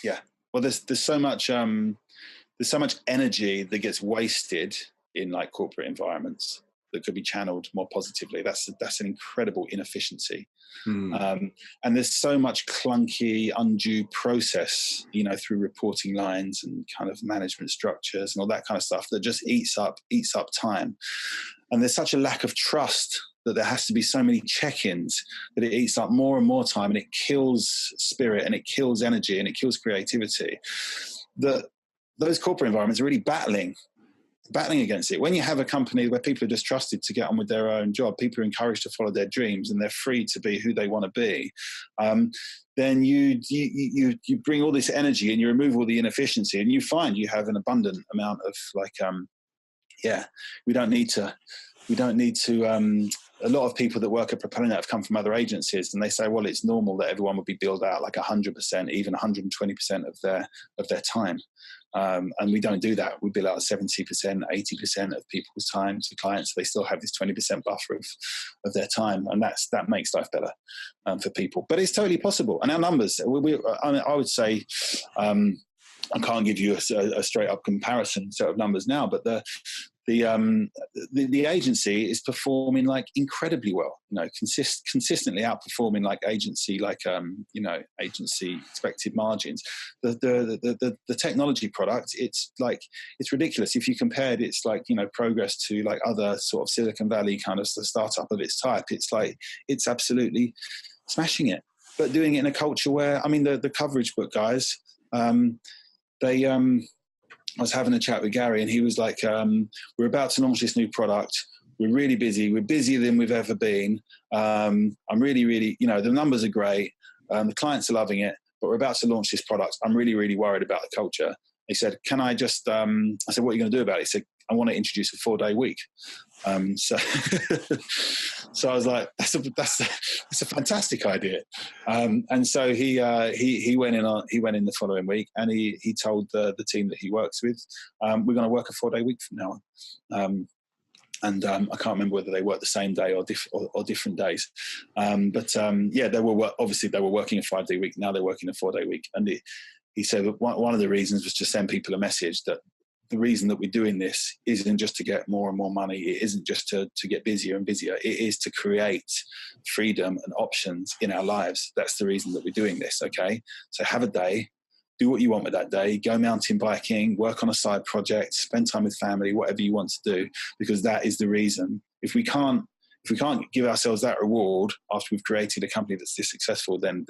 Yeah. Well, there's so much energy that gets wasted in like corporate environments that could be channeled more positively. That's an incredible inefficiency. And there's so much clunky, undue process, through reporting lines and kind of management structures and all that kind of stuff that just eats up time. And there's such a lack of trust that there has to be so many check-ins that it eats up more and more time, and it kills spirit and it kills energy and it kills creativity. That those corporate environments are really battling against it. When you have a company where people are just trusted to get on with their own job, people are encouraged to follow their dreams and they're free to be who they want to be, then you bring all this energy and you remove all the inefficiency and you find you have an abundant amount of we don't need to a lot of people that work at Propellernet have come from other agencies, and they say, well, it's normal that everyone would be billed out like 100%, even 120% of their time. And we don't do that. We bill out 70%, 80% of people's time to clients. So they still have this 20% buffer of their time. And that makes life better for people. But it's totally possible. And our numbers, I would say, I can't give you a straight up comparison set of numbers now, but the agency is performing like incredibly well, consistently outperforming like agency expected margins. The technology product, it's ridiculous. If you compared its progress to like other sort of Silicon Valley kind of startup of its type, it's absolutely smashing it, but doing it in a culture where, I mean, the Coverage Book guys, I was having a chat with Gary, and he was like, we're about to launch this new product. We're really busy. We're busier than we've ever been. I'm really, really, the numbers are great. The clients are loving it, but we're about to launch this product. I'm really, really worried about the culture. He said, can I just, I said, what are you going to do about it? He said, I want to introduce a 4-day week. So I was like, that's a fantastic idea. And so he went in the following week, and he told the team that he works with, we're going to work a 4-day week from now on. I can't remember whether they worked the same day or different days. Yeah, they were working a 5-day week. Now they're working a 4-day week. And he said that one of the reasons was to send people a message that the reason that we're doing this isn't just to get more and more money. It isn't just to get busier and busier. It is to create freedom and options in our lives. That's the reason that we're doing this, okay? So have a day, do what you want with that day, go mountain biking, work on a side project, spend time with family, whatever you want to do, because that is the reason. If we can't give ourselves that reward after we've created a company that's this successful, then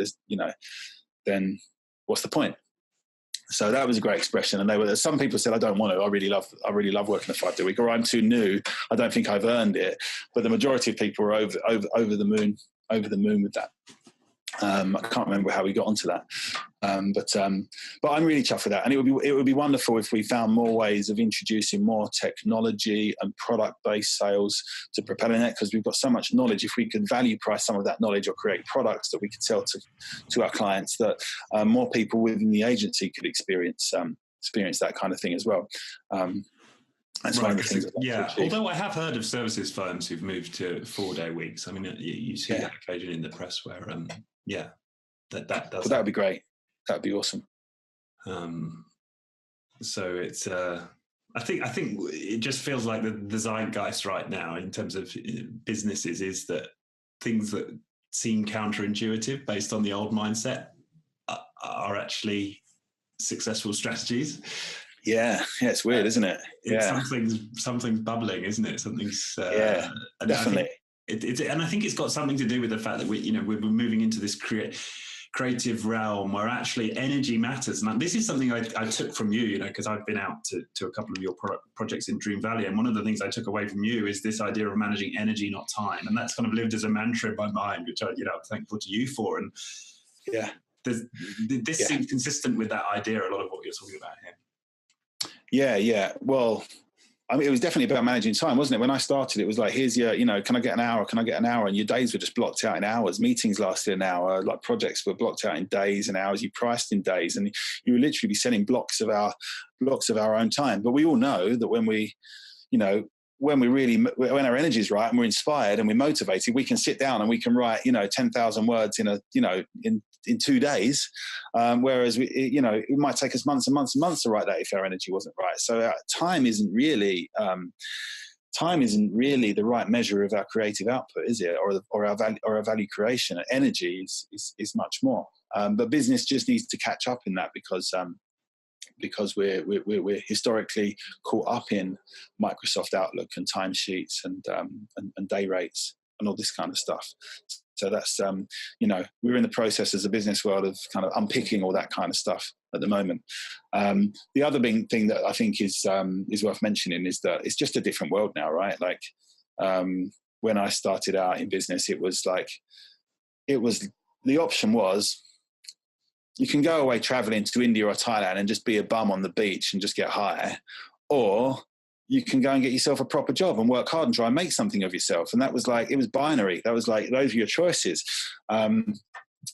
then what's the point? So that was a great expression. And some people said, I don't want to. I really love working a 5-day week, or I'm too new. I don't think I've earned it. But the majority of people were over the moon with that. I can't remember how we got onto that. But I'm really chuffed with that. And it would be wonderful if we found more ways of introducing more technology and product-based sales to Propellernet, because we've got so much knowledge. If we could value price some of that knowledge or create products that we could sell to our clients, that more people within the agency could experience that kind of thing as well. That's one of the things I'd like to achieve. Although I have heard of services firms who've moved to 4-day weeks. I mean, you see that occasionally in the press where, that does. Well, that would be great. That would be awesome. So it's, I think it just feels like the zeitgeist right now in terms of businesses is that things that seem counterintuitive based on the old mindset are actually successful strategies. Yeah, it's weird, isn't it? Something's bubbling, isn't it? Something's definitely. And I think it's got something to do with the fact that we're moving into this creative realm where actually energy matters. And this is something I took from you, because I've been out to a couple of your projects in Dream Valley, and one of the things I took away from you is this idea of managing energy, not time, and that's kind of lived as a mantra in my mind, which I'm thankful to you for. And this seems consistent with that idea. A lot of what you're talking about here. Yeah. Well, I mean, it was definitely about managing time, wasn't it? When I started, it was like, here's your, can I get an hour? Can I get an hour? And your days were just blocked out in hours. Meetings lasted an hour. Like projects were blocked out in days and hours. You priced in days, and you would literally be selling blocks of our own time. But we all know that when our energy is right and we're inspired and we're motivated, we can sit down and we can write, 10,000 words in 2 days. Whereas it might take us months and months and months to write that if our energy wasn't right. So time isn't really the right measure of our creative output, is it? Or our value creation. Energy is much more. But business just needs to catch up in that because we're historically caught up in Microsoft Outlook and timesheets and day rates and all this kind of stuff. So that's we're in the process as a business world of kind of unpicking all that kind of stuff at the moment. The other big thing that I think is worth mentioning is that it's just a different world now, right? Like when I started out in business, it was the option was, you can go away traveling to India or Thailand and just be a bum on the beach and just get high, or you can go and get yourself a proper job and work hard and try and make something of yourself. And that was like, it was binary. That was like, those are your choices.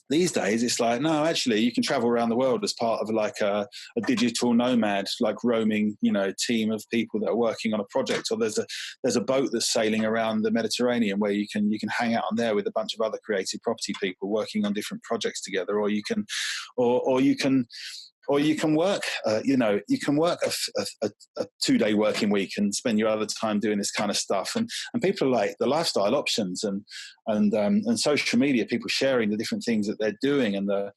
These days, it's like, no, actually, you can travel around the world as part of like a digital nomad, like roaming, team of people that are working on a project. Or there's a boat that's sailing around the Mediterranean where you can hang out on there with a bunch of other creative property people working on different projects together. Or you can Or you can work, you can work a 2-day working week and spend your other time doing this kind of stuff. And people are like the lifestyle options and social media, people sharing the different things that they're doing and the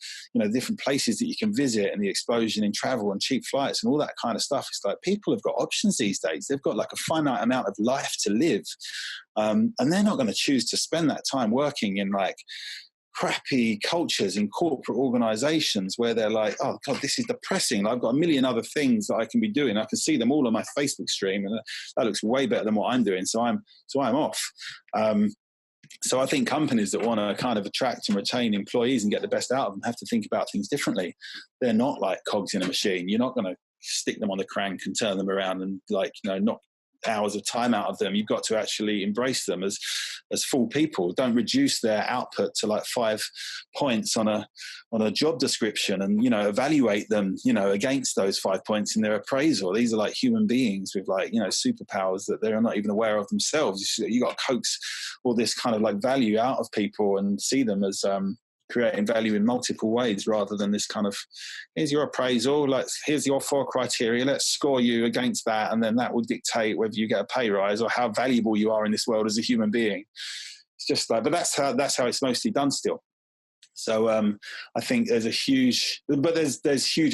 different places that you can visit and the explosion in travel and cheap flights and all that kind of stuff. It's like people have got options these days. They've got like a finite amount of life to live, and they're not going to choose to spend that time working in like crappy cultures in corporate organizations where they're like, oh God, this is depressing. I've got a million other things that I can be doing. I can see them all on my Facebook stream and that looks way better than what I'm doing. So I'm off. So I think companies that want to kind of attract and retain employees and get the best out of them have to think about things differently. They're not like cogs in a machine. You're not going to stick them on the crank and turn them around and knock hours of time out of them. You've got to actually embrace them as full people. Don't reduce their output to like 5 points on a job description and evaluate them against those 5 points in their appraisal. These are like human beings with like superpowers that they're not even aware of themselves. You got to coax all this kind of like value out of people and see them as creating value in multiple ways rather than this kind of, here's your appraisal, here's your 4 criteria, let's score you against that, and then that will dictate whether you get a pay rise or how valuable you are in this world as a human being. It's just like, but that's how it's mostly done still. So I think there's huge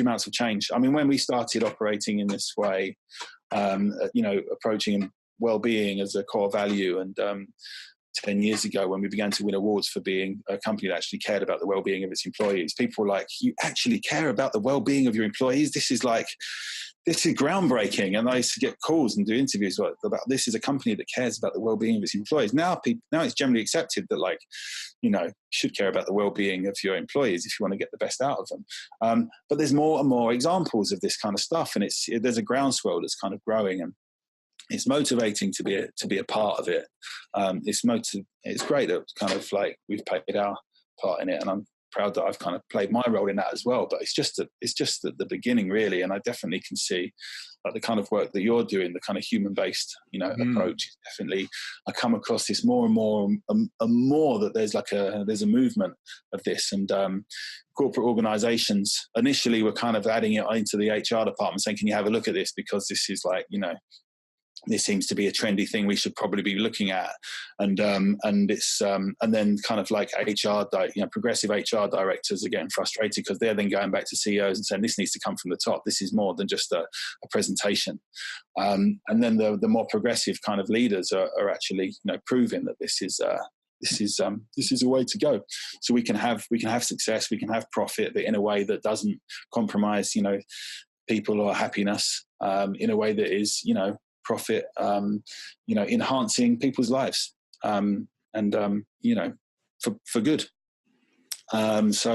amounts of change. I mean, when we started operating in this way, approaching well-being as a core value, and 10 years ago when we began to win awards for being a company that actually cared about the well-being of its employees, people were like, you actually care about the well-being of your employees? This is groundbreaking. And I used to get calls and do interviews about this is a company that cares about the well-being of its employees. Now it's generally accepted that you should care about the well-being of your employees if you want to get the best out of them. But there's more and more examples of this kind of stuff, and there's a groundswell that's kind of growing, and it's motivating to be a part of it. It's great that kind of like we've played our part in it, and I'm proud that I've kind of played my role in that as well. But it's just at the beginning, really, and I definitely can see like the kind of work that you're doing, the kind of human-based approach. Definitely, I come across this more and more and more that there's a movement of this, and corporate organizations initially were kind of adding it into the HR department, saying, can you have a look at this, because this is like this seems to be a trendy thing we should probably be looking at, and it's and then kind of like HR, progressive HR directors are getting frustrated because they're then going back to CEOs and saying this needs to come from the top. This is more than just a presentation, and then the more progressive kind of leaders are actually proving that this is a way to go. So we can have success, we can have profit, but in a way that doesn't compromise people or happiness, in a way that is profit, enhancing people's lives, and for good. It's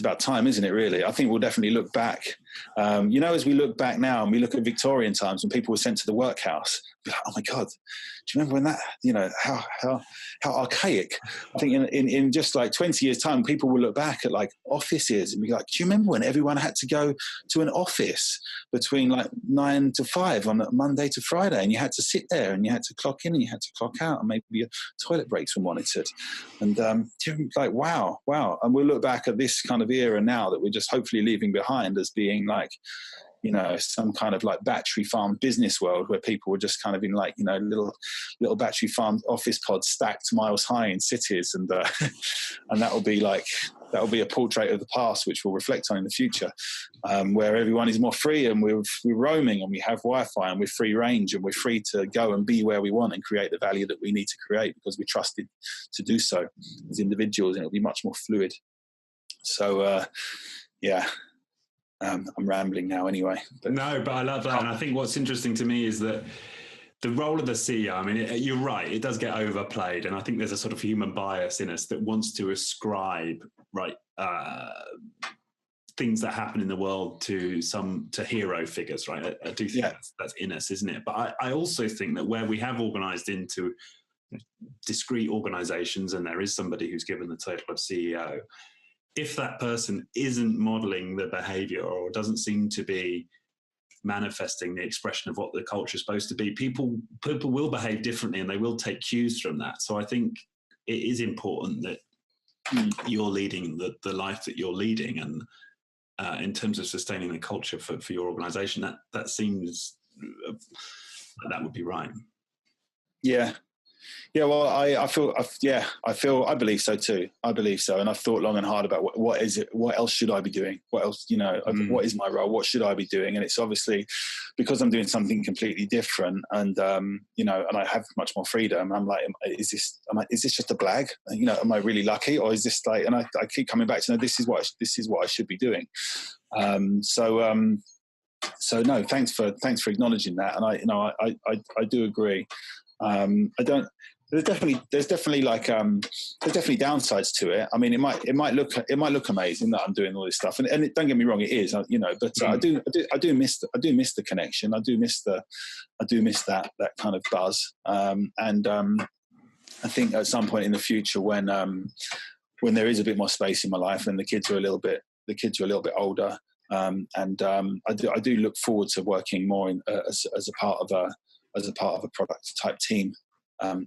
about time, isn't it, really? I think we'll definitely look back, as we look back now and we look at Victorian times when people were sent to the workhouse, like, oh my God, do you remember when that, how archaic? I think in just like 20 years time, people will look back at like offices and be like, do you remember when everyone had to go to an office between like 9 to 5 on Monday to Friday, and you had to sit there and you had to clock in and you had to clock out, and maybe your toilet breaks were monitored, and like, wow. And we'll look back at this kind of era now that we're just hopefully leaving behind as being like, some kind of like battery farm business world where people were just kind of in like, little battery farm office pods stacked miles high in cities. And that'll be a portrait of the past, which we'll reflect on in the future, where everyone is more free and we're roaming and we have Wi-Fi and we're free range and we're free to go and be where we want and create the value that we need to create because we're trusted to do so as individuals, and it'll be much more fluid. So, I'm rambling now anyway. But I love that. And I think what's interesting to me is that the role of the CEO, I mean, you're right, it does get overplayed. And I think there's a sort of human bias in us that wants to ascribe, things that happen in the world to hero figures, right? I do think that's in us, isn't it? But I also think that where we have organized into discrete organizations and there is somebody who's given the title of CEO, if that person isn't modeling the behavior or doesn't seem to be manifesting the expression of what the culture is supposed to be, people will behave differently and they will take cues from that. So I think it is important that you're leading the life that you're leading, and in terms of sustaining the culture for your organization, that seems that would be right. Yeah, well, I believe so too. I believe so. And I've thought long and hard about what is it, what else should I be doing? What else, what is my role? What should I be doing? And it's obviously because I'm doing something completely different, and, and I have much more freedom. I'm like, is this just a blag? Am I really lucky? Or is this like, and I keep coming back to, no, this is what I should be doing. So no, thanks for acknowledging that. And I do agree. There's definitely downsides to it. I mean, it might look amazing that I'm doing all this stuff, and don't get me wrong, it is, but I do miss the connection. I do miss that kind of buzz. And I think at some point in the future, when there is a bit more space in my life and the kids are a little bit older, I do look forward to working more as a part of a product type team.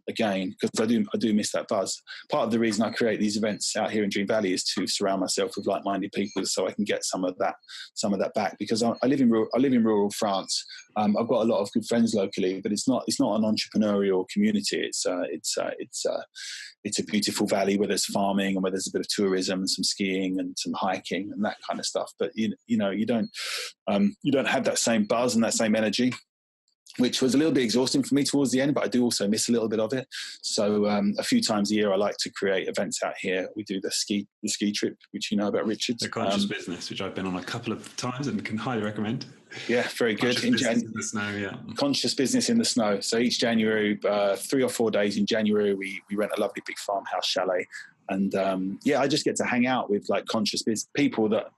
Again, because I do miss that buzz. Part of the reason I create these events out here in Dream Valley is to surround myself with like-minded people, so I can get some of that back. Because I live in rural France. I've got a lot of good friends locally, but it's not an entrepreneurial community. It's a beautiful valley where there's farming and where there's a bit of tourism and some skiing and some hiking and that kind of stuff. But you don't have that same buzz and that same energy, which was a little bit exhausting for me towards the end, but I do also miss a little bit of it. So a few times a year, I like to create events out here. We do the ski trip, which you know about, Richard. The Conscious Business, which I've been on a couple of times and can highly recommend. Yeah, very good. In the snow, yeah. Conscious Business in the snow. So each January, 3 or 4 days in January, we rent a lovely big farmhouse chalet. And I just get to hang out with like conscious business people that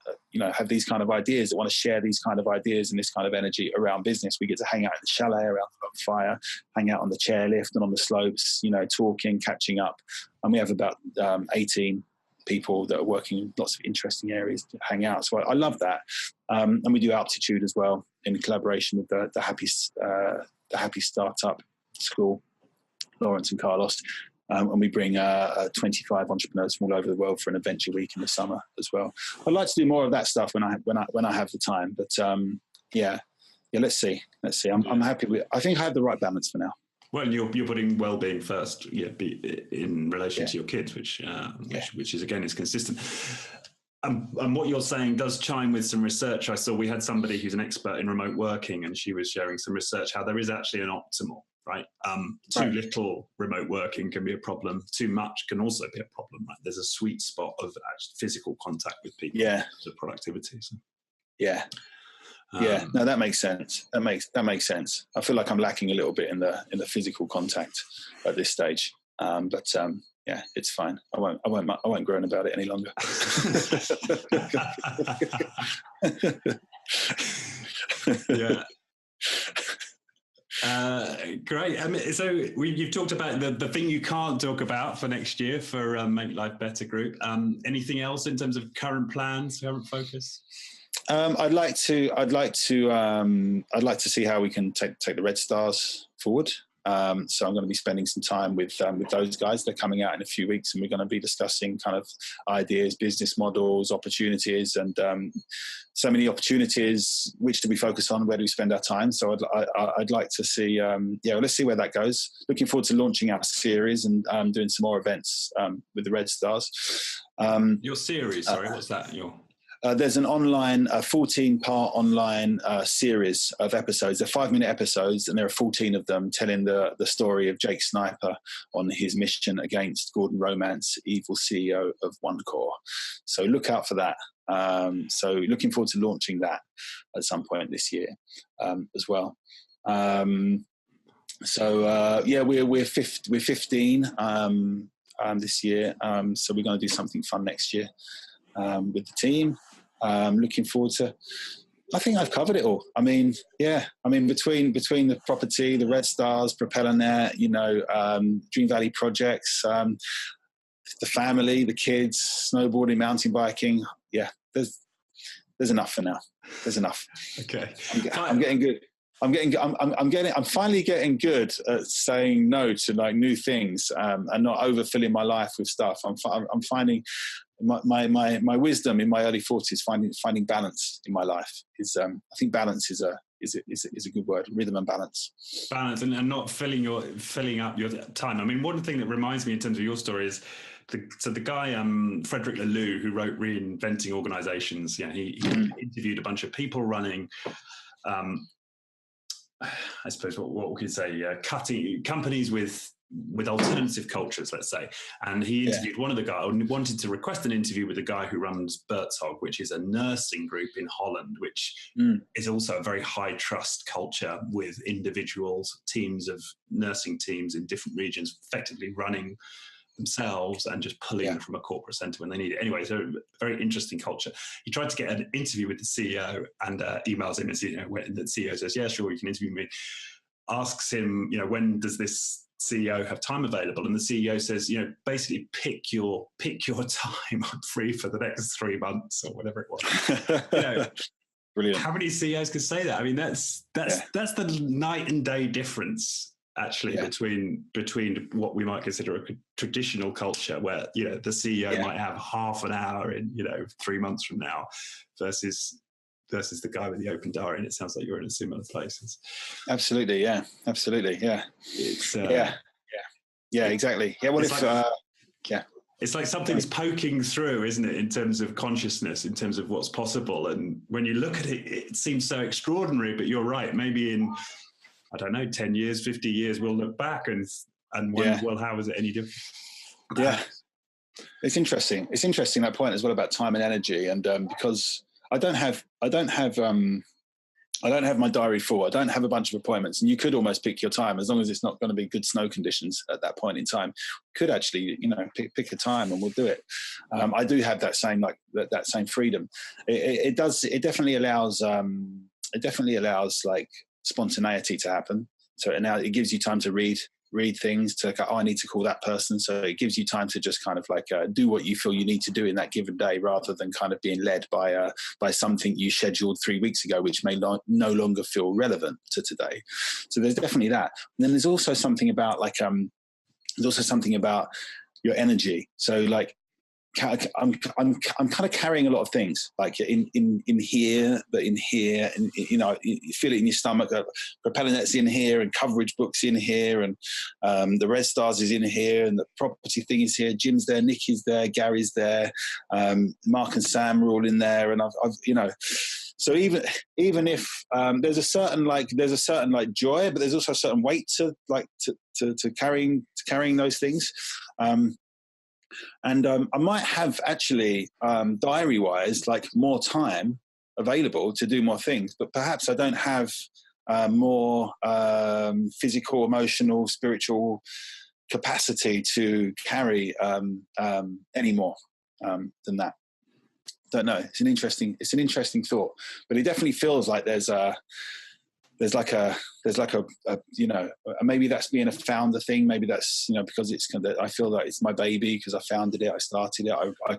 have these kind of ideas, that want to share these kind of ideas and this kind of energy around business. We get to hang out in the chalet around the fire, hang out on the chairlift and on the slopes, talking, catching up. And we have about 18 people that are working in lots of interesting areas to hang out. So I love that. And we do altitude as well in collaboration with the Happy Startup School, Lawrence and Carlos. And we bring 25 entrepreneurs from all over the world for an adventure week in the summer as well. I'd like to do more of that stuff when I have the time. But let's see. I'm happy with. I think I have the right balance for now. Well, you're putting well-being first, in relation to your kids, which is again is consistent. And what you're saying does chime with some research. I saw we had somebody who's an expert in remote working, and she was sharing some research how there is actually an optimal. Right. Too little remote working can be a problem. Too much can also be a problem. Right? There's a sweet spot of physical contact with people. Yeah. For productivity. So. Yeah. No, that makes sense. That makes sense. I feel like I'm lacking a little bit in the physical contact at this stage. But it's fine. I won't groan about it any longer. Yeah. Great. So you've talked about the thing you can't talk about for next year for Make Life Better Group. Anything else in terms of current plans, current focus? I'd like to see how we can take the Red Stars forward. So I'm going to be spending some time with those guys. They're coming out in a few weeks, and we're going to be discussing kind of ideas, business models, opportunities, and so many opportunities. Which do we focus on? Where do we spend our time? So I'd like to see. Let's see where that goes. Looking forward to launching our series and doing some more events with the Red Stars. Your series, sorry, what's that? There's an online, 14-part online series of episodes. They're 5-minute episodes, and there are 14 of them telling the story of Jake Sniper on his mission against Gordon Romance, evil CEO of OneCore. So look out for that. So looking forward to launching that at some point this year as well. We're 15 this year. So we're going to do something fun next year with the team. Looking forward to. I think I've covered it all. Between the property, the Red Stars, Propellernet, Dream Valley projects, the family, the kids, snowboarding, mountain biking. Yeah, there's enough for now. There's enough. Okay, I'm getting good. I'm finally getting good at saying no to like new things, and not overfilling my life with stuff. I'm finding my wisdom in my early 40s, finding balance in my life is, I think balance is a good word. Rhythm and balance. Balance and not filling up your time. I mean, one thing that reminds me in terms of your story is the guy Frederick Laloux, who wrote Reinventing Organizations. Yeah, he interviewed a bunch of people running. I suppose what we could say, cutting companies with alternative cultures, let's say. And he interviewed one of the guys, wanted to request an interview with the guy who runs Bertzhog, which is a nursing group in Holland, which is also a very high trust culture with individuals, teams of nursing teams in different regions, effectively running themselves and just pulling from a corporate center when they need it. Anyway, so very interesting culture. He tried to get an interview with the CEO and emails him, and when the CEO says, yeah, sure, you can interview me. Asks him, when does this CEO have time available? And the CEO says, basically pick your time. I'm free for the next 3 months or whatever it was. Brilliant. How many CEOs could say that? I mean, that's the night and day difference actually between what we might consider a traditional culture where, the CEO might have half an hour in, 3 months from now versus the guy with the open diary. And it sounds like you're in a similar place. Absolutely. Yeah. Absolutely. Yeah. It's, exactly. Yeah. What if, it's like something's poking through, isn't it, in terms of consciousness, in terms of what's possible. And when you look at it, it seems so extraordinary, but you're right. Maybe in, I don't know, 10 years, 50 years, we'll look back and wonder, well, how was it any different? Yeah. It's interesting. It's interesting, that point as well about time and energy. And because I don't have my diary full. I don't have a bunch of appointments, and you could almost pick your time as long as it's not going to be good snow conditions at that point in time. You could actually, pick a time and we'll do it. I do have that same that same freedom. It definitely allows like spontaneity to happen. So now it gives you time to read things, to I need to call that person. So it gives you time to just kind of like do what you feel you need to do in that given day, rather than kind of being led by something you scheduled 3 weeks ago, which may no longer feel relevant to today. So there's definitely that. And then there's also something about your energy. So like I'm kind of carrying a lot of things, like in here, but in here, and you feel it in your stomach. Propellernet's in here, and coverage books in here, and the Red Stars is in here, and the property thing is here. Jim's there, Nick is there, Gary's there, Mark and Sam are all in there, and I've So even if there's a certain joy, but there's also a certain weight to carrying those things. And I might have actually, diary-wise, like more time available to do more things, but perhaps I don't have more physical, emotional, spiritual capacity to carry any more than that. Don't know. It's an interesting thought, but it definitely feels like there's like a maybe that's being a founder thing. Maybe that's, because it's kind of, I feel like it's my baby because I founded it. I started it.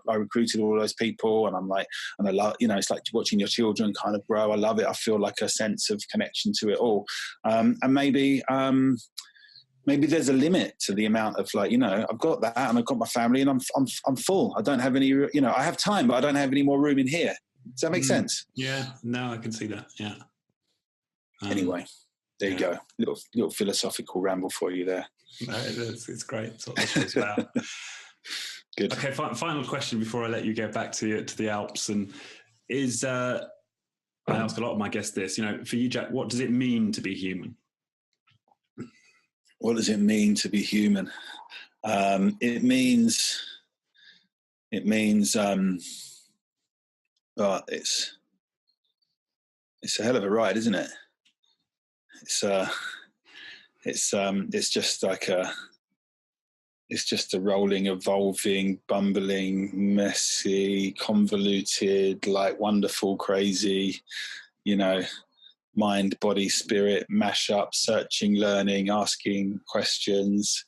I recruited all those people, and I'm like, and I love, it's like watching your children kind of grow. I love it. I feel like a sense of connection to it all. And maybe there's a limit to the amount of I've got that, and I've got my family, and I'm full. I don't have any, I have time, but I don't have any more room in here. Does that make sense? Yeah. No, I can see that. Yeah. Anyway, there you go. Little philosophical ramble for you there. No, it's great. That's what this is about. Good. Okay, final question before I let you get back to the Alps. And is I ask a lot of my guests this. For you, Jack, what does it mean to be human? What does it mean to be human? It means. Well, it's a hell of a ride, isn't it? It's just a rolling, evolving, bumbling, messy, convoluted, like wonderful, crazy, mind, body, spirit, mash up, searching, learning, asking questions,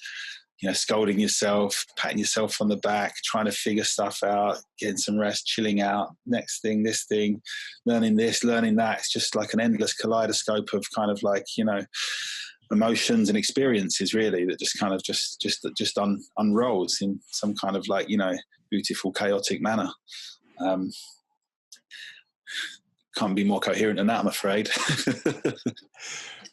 scolding yourself, patting yourself on the back, trying to figure stuff out, getting some rest, chilling out, next thing, this thing, learning this, learning that. It's just like an endless kaleidoscope of kind of like, emotions and experiences really that just kind of just unrolls in some kind of like, beautiful, chaotic manner. Can't be more coherent than that, I'm afraid.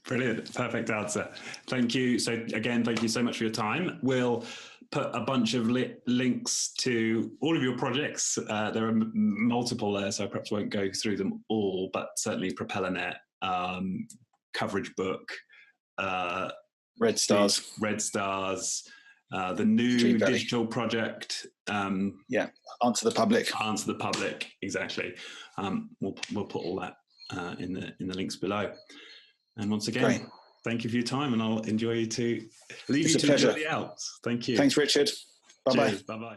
Brilliant. Perfect answer. Thank you. So again, thank you so much for your time. We'll put a bunch of links to all of your projects. There are multiple there, so I perhaps won't go through them all, but certainly Propellernet, coverage book, Red Stars, the new digital project. Answer the Public. Exactly. We'll put all that in the links below. And once again, Great. Thank you for your time, and I'll leave you to enjoy the Alps. Thank you. Thanks, Richard. Bye-bye. Bye-bye.